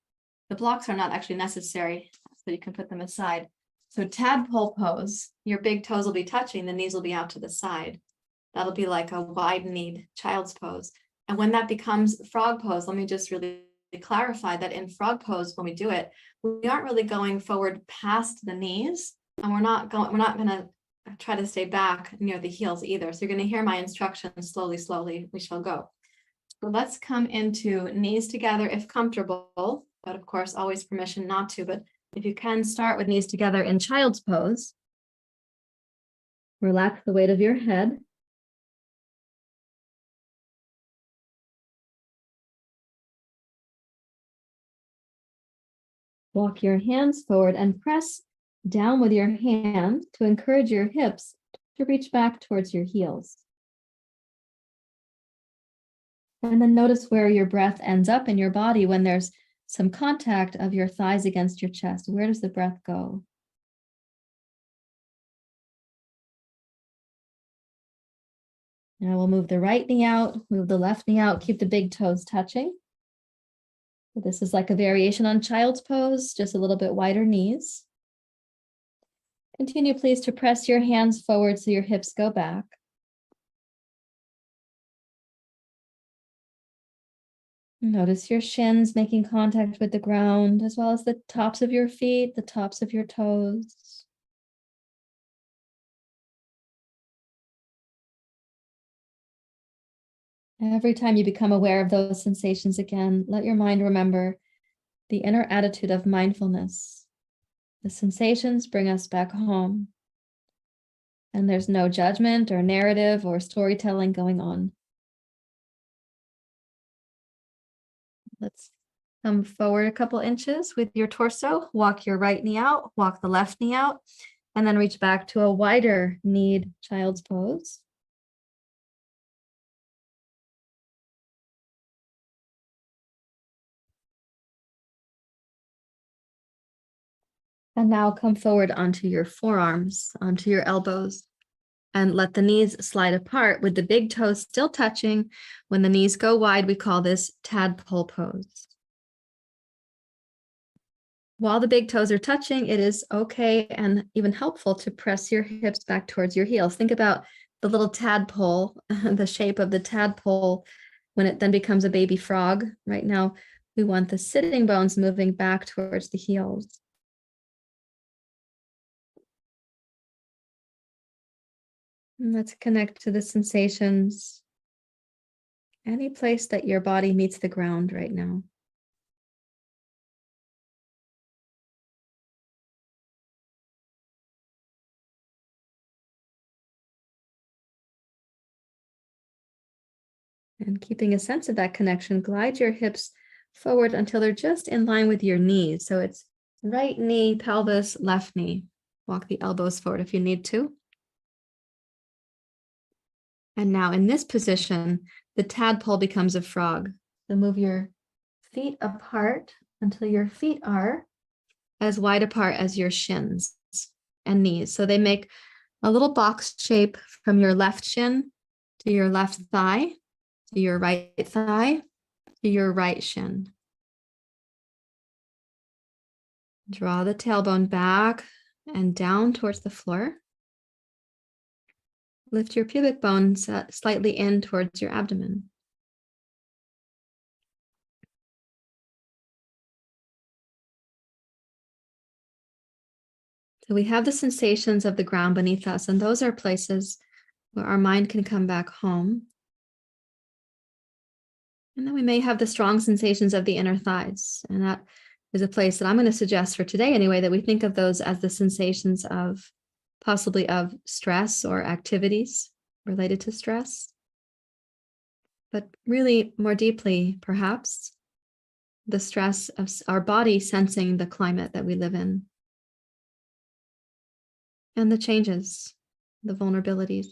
The blocks are not actually necessary, so you can put them aside. So tadpole pose, your big toes will be touching, the knees will be out to the side. That'll be like a wide-kneed child's pose. And when that becomes frog pose, let me just really clarify that in frog pose, when we do it, we aren't really going forward past the knees, and we're not going to try to stay back near the heels either. So you're going to hear my instructions slowly, we shall go. So let's come into knees together if comfortable, but of course, always permission not to. But if you can, start with knees together in child's pose. Relax the weight of your head. Walk your hands forward and press down with your hand to encourage your hips to reach back towards your heels. And then notice where your breath ends up in your body when there's some contact of your thighs against your chest. Where does the breath go? Now we'll move the right knee out, move the left knee out, keep the big toes touching. So this is like a variation on child's pose, just a little bit wider knees. Continue, please, to press your hands forward so your hips go back. Notice your shins making contact with the ground, as well as the tops of your feet, the tops of your toes. Every time you become aware of those sensations again, let your mind remember the inner attitude of mindfulness. The sensations bring us back home, and there's no judgment or narrative or storytelling going on. Let's come forward a couple inches with your torso. Walk your right knee out, walk the left knee out, and then reach back to a wider kneed child's pose. And now come forward onto your forearms, onto your elbows, and let the knees slide apart with the big toes still touching. When the knees go wide, we call this tadpole pose. While the big toes are touching, it is okay and even helpful to press your hips back towards your heels. Think about the little tadpole, the shape of the tadpole when it then becomes a baby frog. Right now, we want the sitting bones moving back towards the heels. And let's connect to the sensations. Any place that your body meets the ground right now. And keeping a sense of that connection, glide your hips forward until they're just in line with your knees. So it's right knee, pelvis, left knee. Walk the elbows forward if you need to. And now in this position, the tadpole becomes a frog. So move your feet apart until your feet are as wide apart as your shins and knees. So they make a little box shape from your left shin to your left thigh, to your right thigh, to your right shin. Draw the tailbone back and down towards the floor. Lift your pubic bone slightly in towards your abdomen. So we have the sensations of the ground beneath us, and those are places where our mind can come back home. And then we may have the strong sensations of the inner thighs. And that is a place that I'm going to suggest for today anyway, that we think of those as the sensations of possibly of stress or activities related to stress. But really more deeply, perhaps, the stress of our body sensing the climate that we live in. And the changes, the vulnerabilities.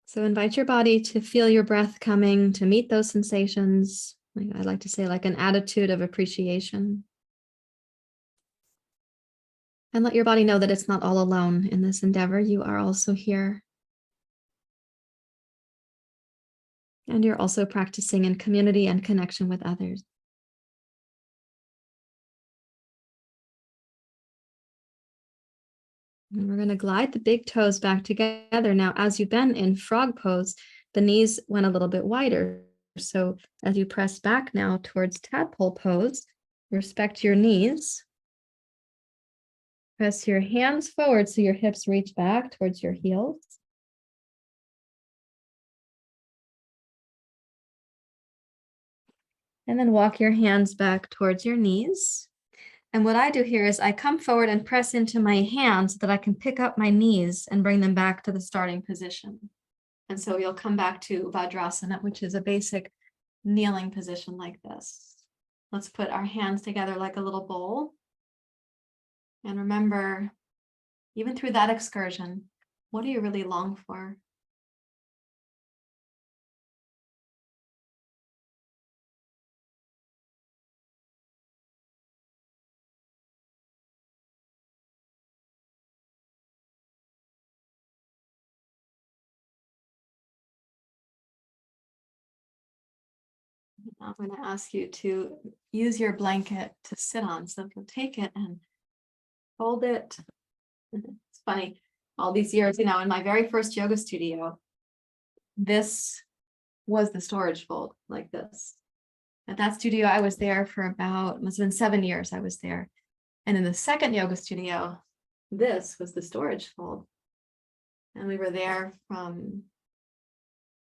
So invite your body to feel your breath coming, to meet those sensations. I like to say, like an attitude of appreciation. And let your body know that it's not all alone in this endeavor. You are also here. And you're also practicing in community and connection with others. And we're going to glide the big toes back together. Now, as you've been in frog pose, the knees went a little bit wider. So as you press back now towards tadpole pose, respect your knees. Press your hands forward so your hips reach back towards your heels. And then walk your hands back towards your knees. And what I do here is I come forward and press into my hands so that I can pick up my knees and bring them back to the starting position. And so you'll come back to Vajrasana, which is a basic kneeling position like this. Let's put our hands together like a little bowl. And remember, even through that excursion, what do you really long for? I'm going to ask you to use your blanket to sit on. So if you'll take it and fold it. It's funny, all these years, in my very first yoga studio, this was the storage fold like this. At that studio, I was there for about, must have been 7 years I was there. And in the second yoga studio, this was the storage fold. And we were there from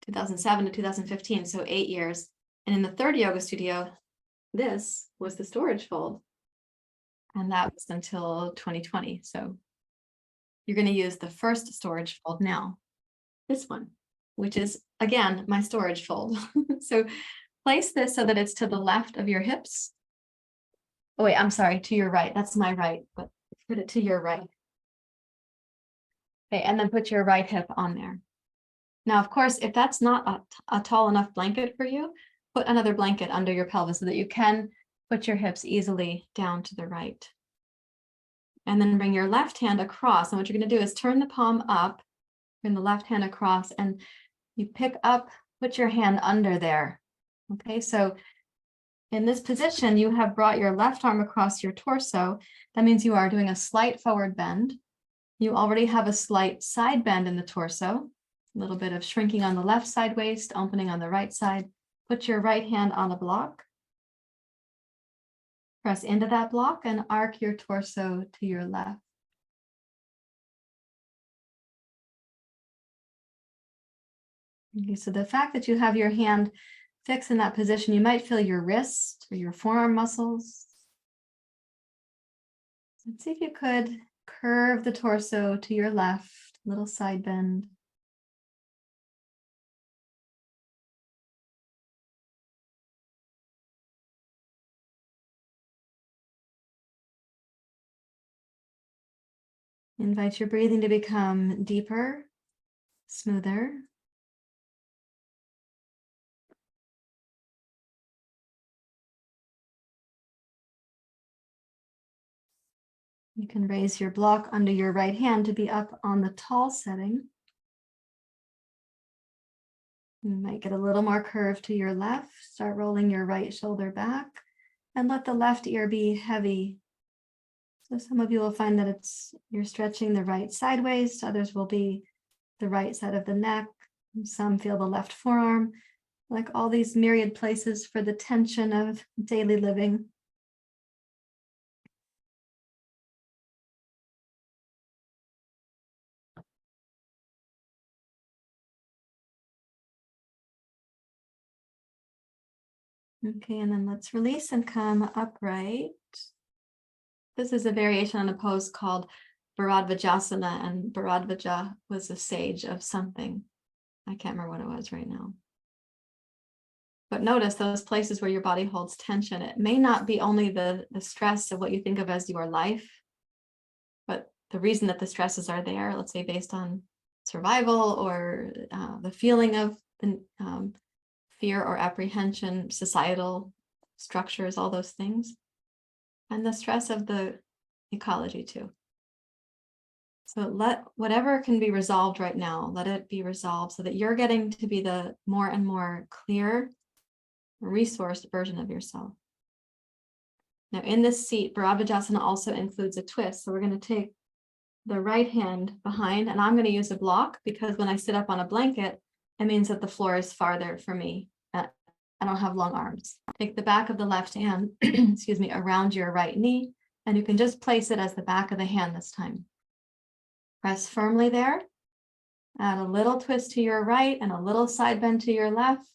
2007 to 2015, so 8 years. And in the third yoga studio, this was the storage fold. And that was until 2020. So you're going to use the first storage fold now, this one, which is, again, my storage fold. So place this so that it's to the left of your hips. Oh, wait, I'm sorry, to your right. That's my right, but put it to your right. Okay, and then put your right hip on there. Now, of course, if that's not a tall enough blanket for you, put another blanket under your pelvis so that you can put your hips easily down to the right. And then bring your left hand across. And what you're going to do is turn the palm up, bring the left hand across, and you pick up, put your hand under there. Okay, so in this position, you have brought your left arm across your torso. That means you are doing a slight forward bend. You already have a slight side bend in the torso, a little bit of shrinking on the left side waist, opening on the right side. Put your right hand on a block. Press into that block and arc your torso to your left. Okay, so the fact that you have your hand fixed in that position, you might feel your wrist or your forearm muscles. Let's see if you could curve the torso to your left, little side bend. Invite your breathing to become deeper, smoother. You can raise your block under your right hand to be up on the tall setting. You might get a little more curve to your left. Start rolling your right shoulder back. And let the left ear be heavy. So some of you will find that you're stretching the right sideways, others will be the right side of the neck. Some feel the left forearm, like all these myriad places for the tension of daily living. Okay, and then let's release and come upright. This is a variation on a pose called bharadvajasana, and Bharadvaja was a sage of something. I can't remember what it was right now. But notice those places where your body holds tension. It may not be only the stress of what you think of as your life, but the reason that the stresses are there, let's say based on survival or the feeling of fear or apprehension, societal structures, all those things, and the stress of the ecology too. So let whatever can be resolved right now, let it be resolved so that you're getting to be the more and more clear, resourced version of yourself. Now in this seat, Bharadvajasana also includes a twist. So we're going to take the right hand behind, and I'm going to use a block because when I sit up on a blanket, it means that the floor is farther for me. I don't have long arms. Take the back of the left hand, excuse me, around your right knee, and you can just place it as the back of the hand this time. Press firmly there. Add a little twist to your right and a little side bend to your left,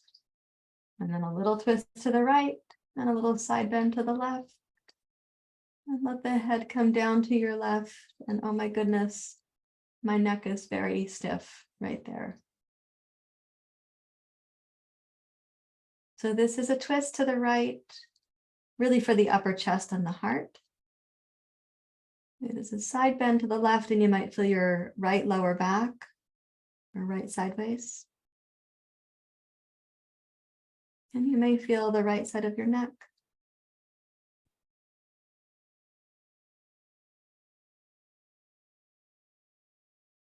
and then a little twist to the right and a little side bend to the left. And let the head come down to your left. And oh my goodness, my neck is very stiff right there. So this is a twist to the right, really for the upper chest and the heart. It is a side bend to the left, and you might feel your right lower back or right sideways. And you may feel the right side of your neck.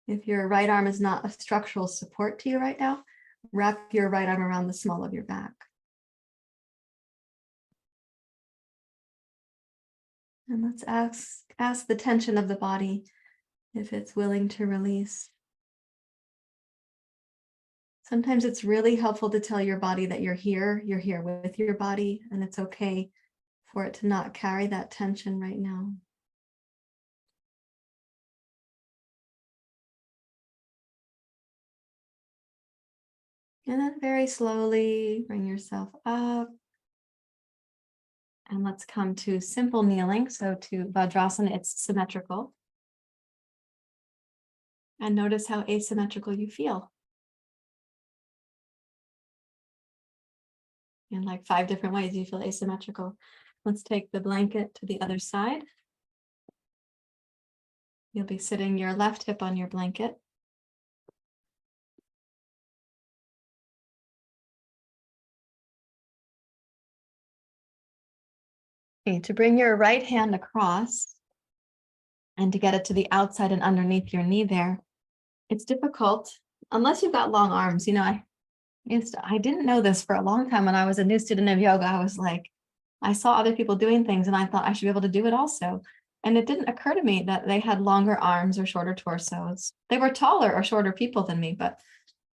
If your right arm is not a structural support to you right now, wrap your right arm around the small of your back. And let's ask the tension of the body if it's willing to release. Sometimes it's really helpful to tell your body that you're here with your body, and it's okay for it to not carry that tension right now. And then very slowly bring yourself up. And let's come to simple kneeling. So to Vajrasana, it's symmetrical. And notice how asymmetrical you feel. In like 5 different ways you feel asymmetrical. Let's take the blanket to the other side. You'll be sitting your left hip on your blanket. Okay, to bring your right hand across and to get it to the outside and underneath your knee there, it's difficult unless you've got long arms. You know, I didn't know this for a long time when I was a new student of yoga. I was like, I saw other people doing things and I thought I should be able to do it also. And it didn't occur to me that they had longer arms or shorter torsos. They were taller or shorter people than me, but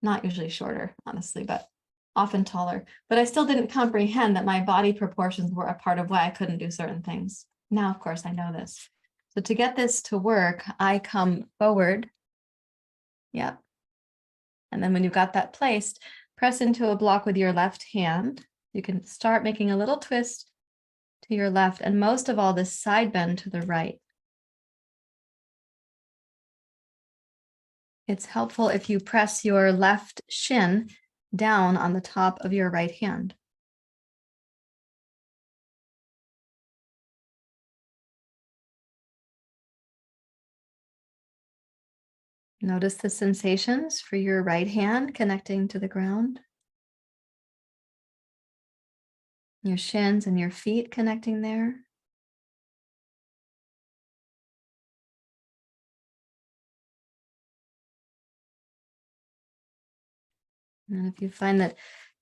not usually shorter, honestly, but often taller. But I still didn't comprehend that my body proportions were a part of why I couldn't do certain things. Now, of course, I know this. So to get this to work, I come forward. Yep. And then when you've got that placed, press into a block with your left hand. You can start making a little twist to your left, and most of all, this side bend to the right. It's helpful if you press your left shin down on the top of your right hand. Notice the sensations for your right hand connecting to the ground. Your shins and your feet connecting there. And if you find that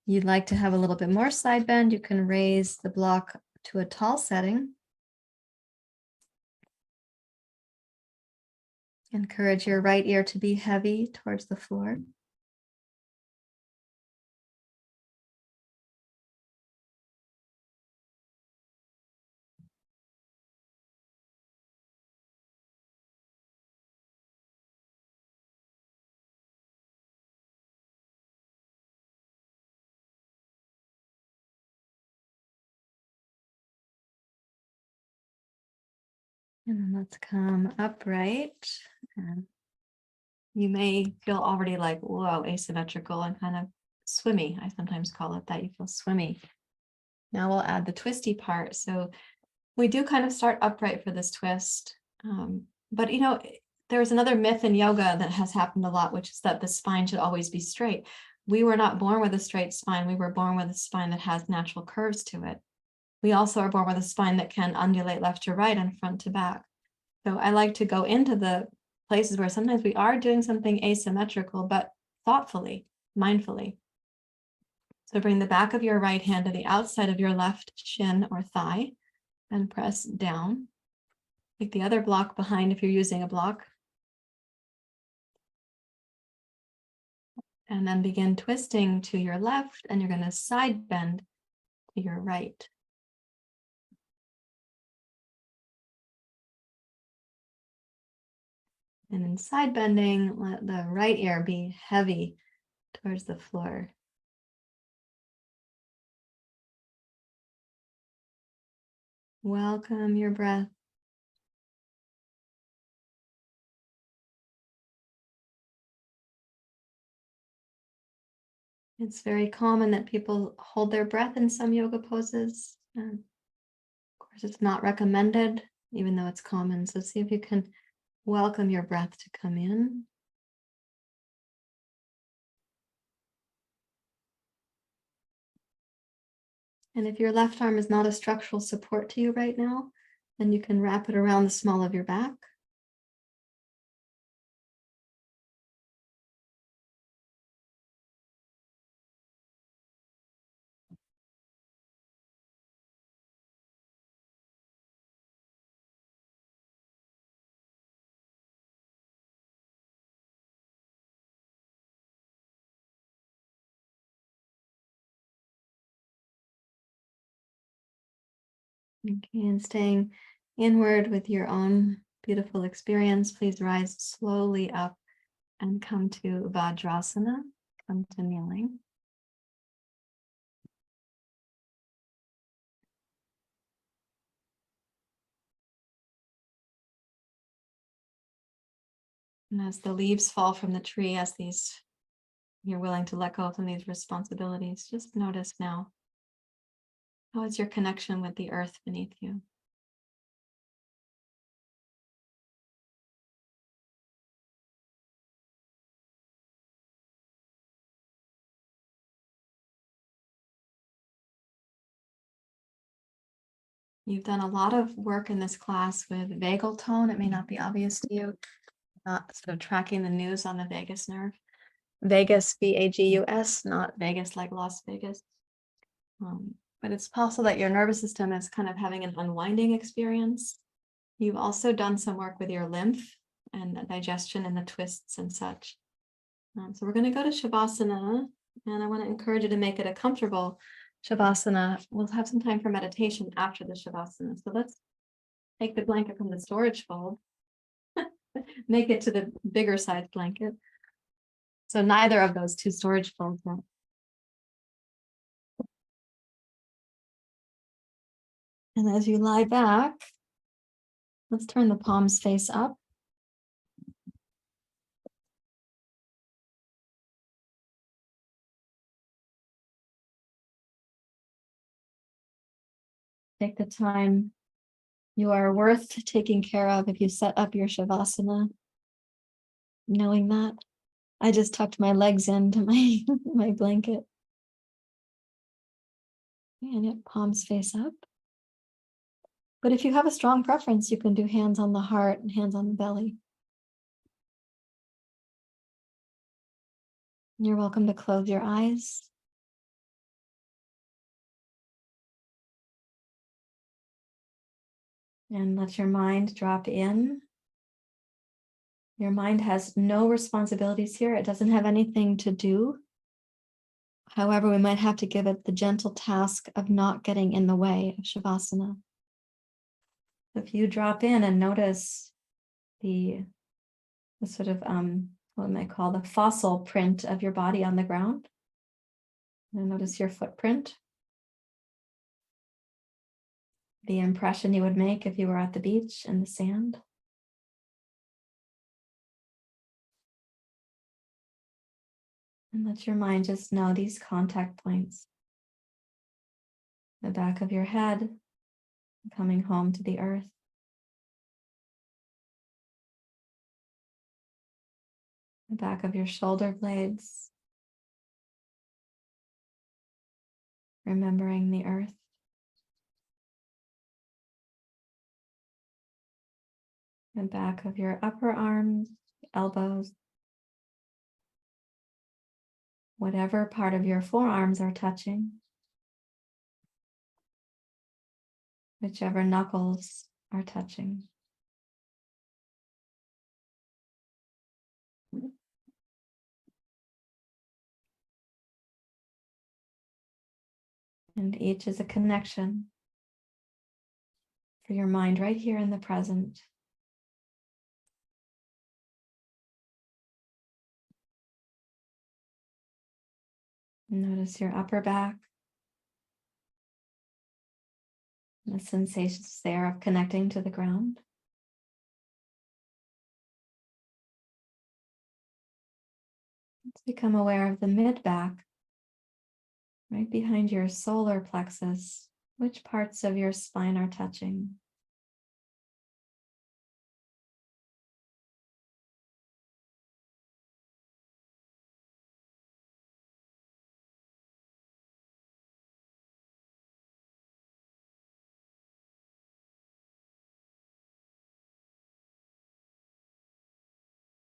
you'd like to have a little bit more side bend, you can raise the block to a tall setting. Encourage your right ear to be heavy towards the floor. And then let's come upright. And you may feel already like, whoa, asymmetrical and kind of swimmy. I sometimes call it that. You feel swimmy. Now we'll add the twisty part. So we do kind of start upright for this twist. But you know, there's another myth in yoga that has happened a lot, which is that the spine should always be straight. We were not born with a straight spine. We were born with a spine that has natural curves to it. We also are born with a spine that can undulate left to right and front to back. So I like to go into the places where sometimes we are doing something asymmetrical, but thoughtfully, mindfully. So bring the back of your right hand to the outside of your left shin or thigh and press down. Take the other block behind if you're using a block. And then begin twisting to your left, and you're going to side bend to your right. And in side bending, let the right ear be heavy towards the floor. Welcome your breath. It's very common that people hold their breath in some yoga poses. Of course, it's not recommended, even though it's common. So see if you can welcome your breath to come in. And if your left arm is not a structural support to you right now, then you can wrap it around the small of your back. Okay, and staying inward with your own beautiful experience, please rise slowly up and come to Vajrasana, come to kneeling. And as the leaves fall from the tree, as you're willing to let go of some of these responsibilities, just notice now, how is your connection with the earth beneath you? You've done a lot of work in this class with vagal tone. It may not be obvious to you, not sort of tracking the news on the vagus nerve. Vagus, V-A-G-U-S, not Vegas like Las Vegas. But it's possible that your nervous system is kind of having an unwinding experience. You've also done some work with your lymph and digestion and the twists and such. So we're going to go to Shavasana, and I want to encourage you to make it a comfortable Shavasana. We'll have some time for meditation after the Shavasana. So let's take the blanket from the storage fold, make it to the bigger size blanket. So neither of those two storage folds now. And as you lie back, let's turn the palms face up. Take the time. You are worth taking care of if you set up your Shavasana. Knowing that. I just tucked my legs into my blanket. And yet palms face up. But if you have a strong preference, you can do hands on the heart and hands on the belly. You're welcome to close your eyes. And let your mind drop in. Your mind has no responsibilities here. It doesn't have anything to do. However, we might have to give it the gentle task of not getting in the way of Shavasana. If you drop in and notice the sort of, what we might call the fossil print of your body on the ground, and notice your footprint, the impression you would make if you were at the beach in the sand. And let your mind just know these contact points. The back of your head, coming home to the earth. The back of your shoulder blades, remembering the earth. The back of your upper arms, elbows, whatever part of your forearms are touching, whichever knuckles are touching. And each is a connection for your mind right here in the present. Notice your upper back, the sensations there of connecting to the ground. Let's become aware of the mid back, right behind your solar plexus. Which parts of your spine are touching?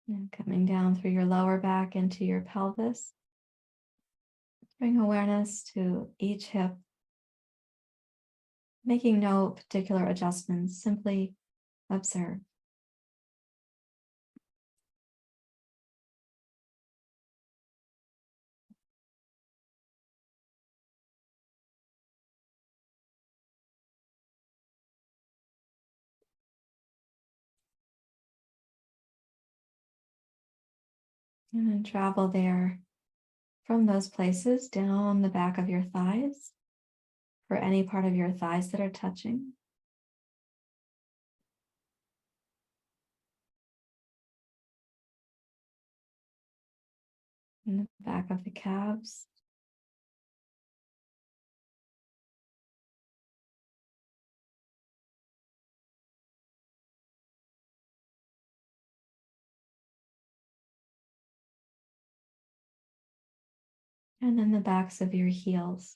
And coming down through your lower back into your pelvis. Bring awareness to each hip, making no particular adjustments, simply observe. And then travel there from those places down the back of your thighs, for any part of your thighs that are touching. In the back of the calves. And then the backs of your heels.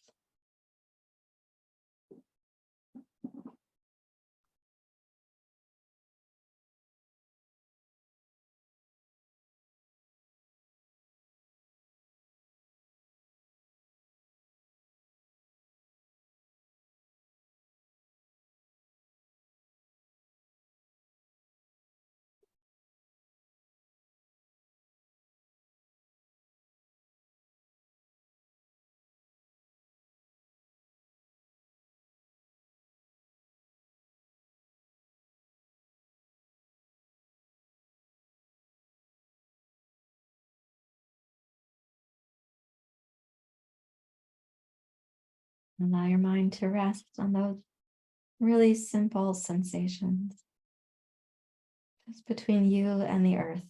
Allow your mind to rest on those really simple sensations, just between you and the earth.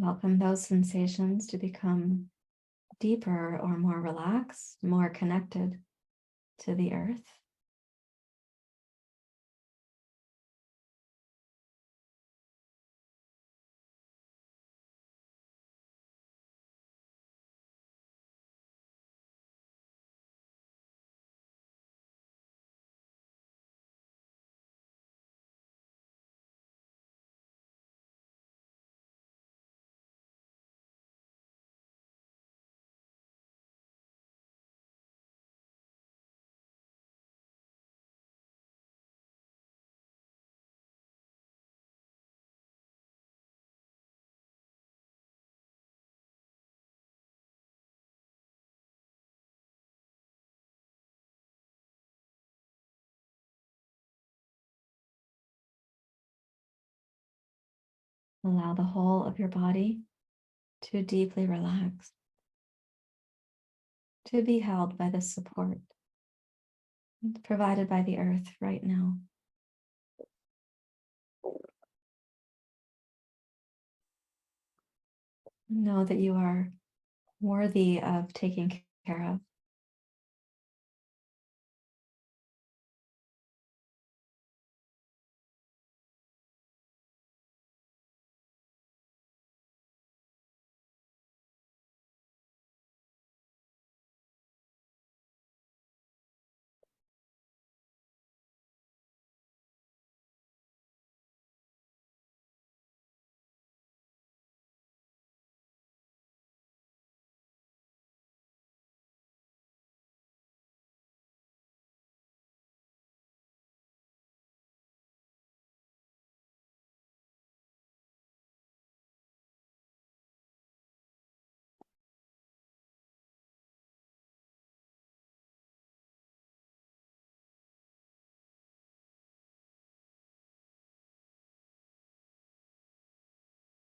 Welcome those sensations to become deeper or more relaxed, more connected to the earth. Allow the whole of your body to deeply relax, to be held by the support provided by the earth right now. Know that you are worthy of taking care of.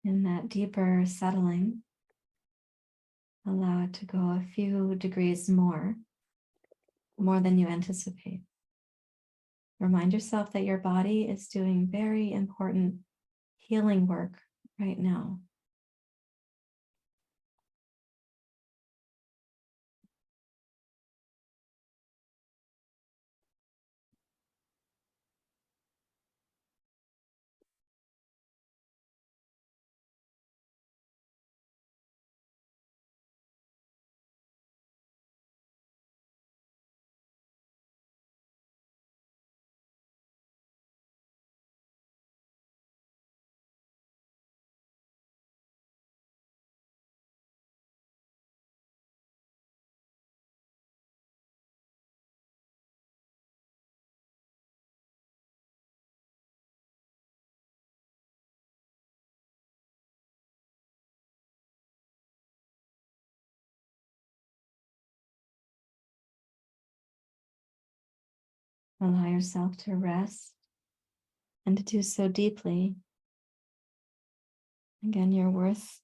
In that deeper settling, allow it to go a few degrees more than you anticipate. Remind yourself that your body is doing very important healing work right now. Allow yourself to rest and to do so deeply. Again, you're worth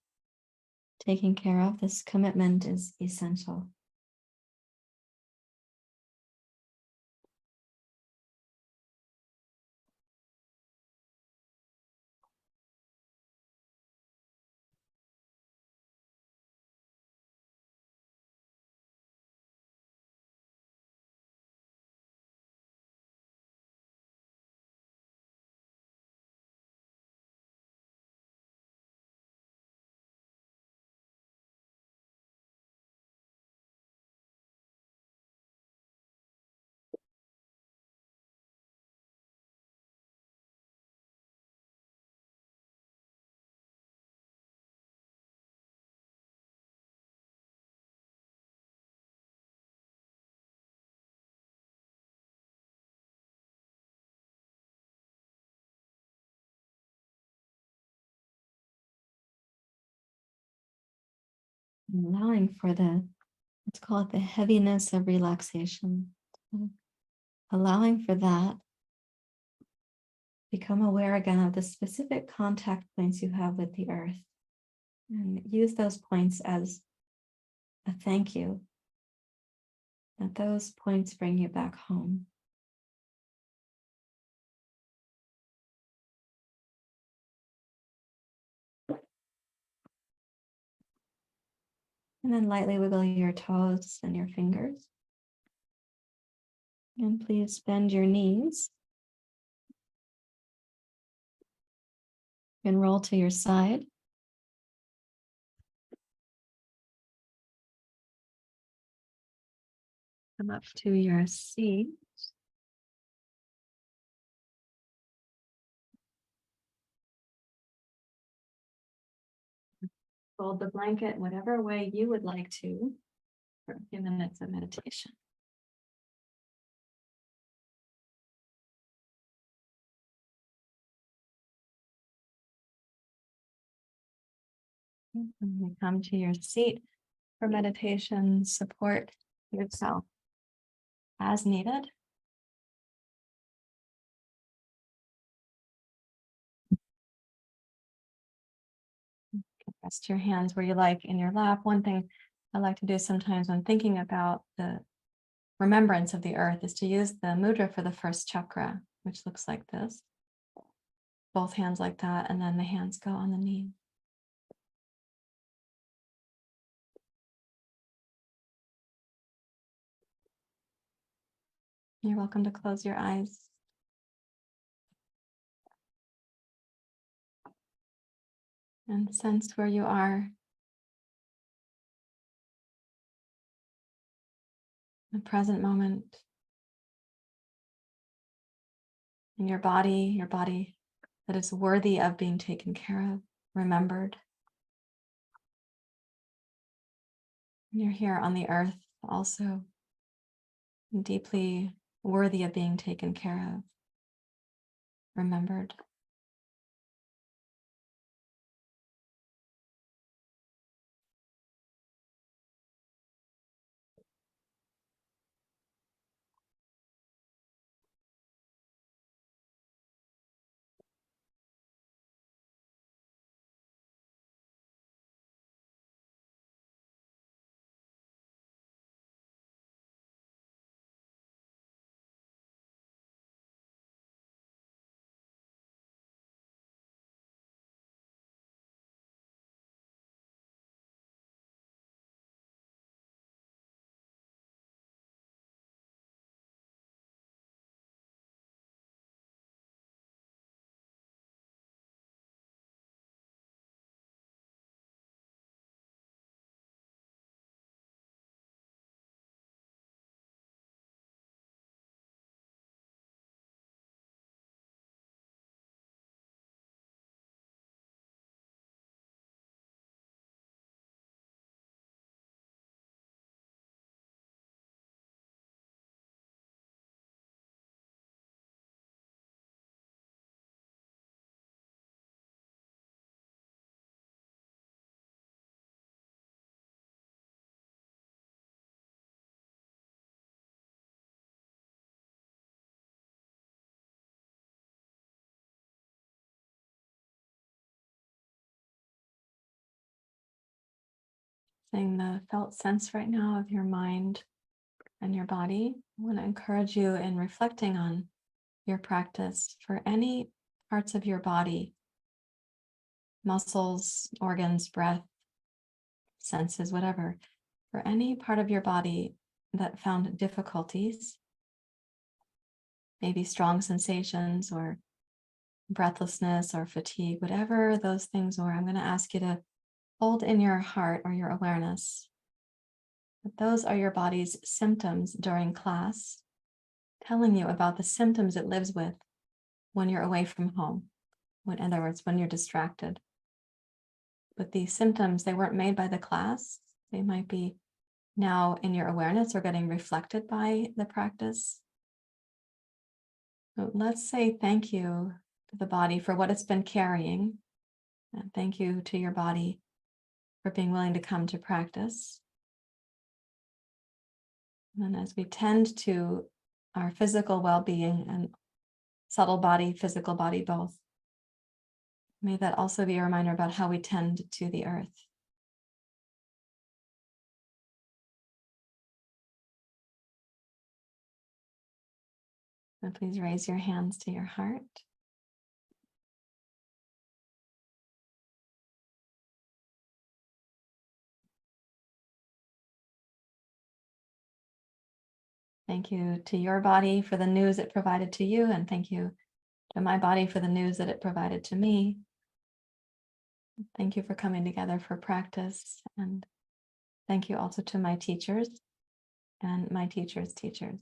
taking care of. This commitment is essential. Allowing for let's call it the heaviness of relaxation. Allowing for that, become aware again of the specific contact points you have with the earth and use those points as a thank you, that those points bring you back home. And then lightly wiggle your toes and your fingers. And please bend your knees. And roll to your side. Come up to your seat. Fold the blanket whatever way you would like to for a few minutes of meditation. When you come to your seat for meditation, support yourself as needed. Rest your hands where you like in your lap. One thing I like to do sometimes when thinking about the remembrance of the earth is to use the mudra for the first chakra, which looks like this. Both hands like that, and then the hands go on the knee. You're welcome to close your eyes. And sense where you are. The present moment. In your body that is worthy of being taken care of, remembered. And you're here on the earth also deeply worthy of being taken care of, remembered. Seeing the felt sense right now of your mind and your body. I want to encourage you in reflecting on your practice for any parts of your body, muscles, organs, breath, senses, whatever, for any part of your body that found difficulties, maybe strong sensations or breathlessness or fatigue, whatever those things are, I'm going to ask you to hold in your heart or your awareness that those are your body's symptoms during class, telling you about the symptoms it lives with when you're away from home. In other words, when you're distracted. But these symptoms, they weren't made by the class. They might be now in your awareness or getting reflected by the practice. So let's say thank you to the body for what it's been carrying. And thank you to your body for being willing to come to practice. And as we tend to our physical well-being and subtle body, physical body both, may that also be a reminder about how we tend to the earth. So please raise your hands to your heart. Thank you to your body for the news it provided to you, and thank you to my body for the news that it provided to me. Thank you for coming together for practice, and thank you also to my teachers and my teachers' teachers.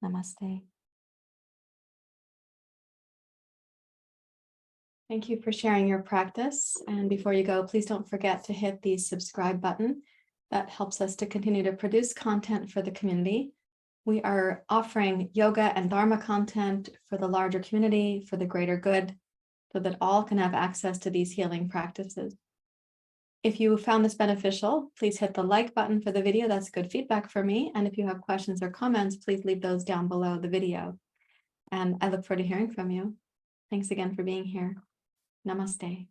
Namaste. Thank you for sharing your practice. And before you go, please don't forget to hit the subscribe button. That helps us to continue to produce content for the community. We are offering yoga and Dharma content for the larger community, for the greater good, so that all can have access to these healing practices. If you found this beneficial, please hit the like button for the video. That's good feedback for me. And if you have questions or comments, please leave those down below the video. And I look forward to hearing from you. Thanks again for being here. Namaste.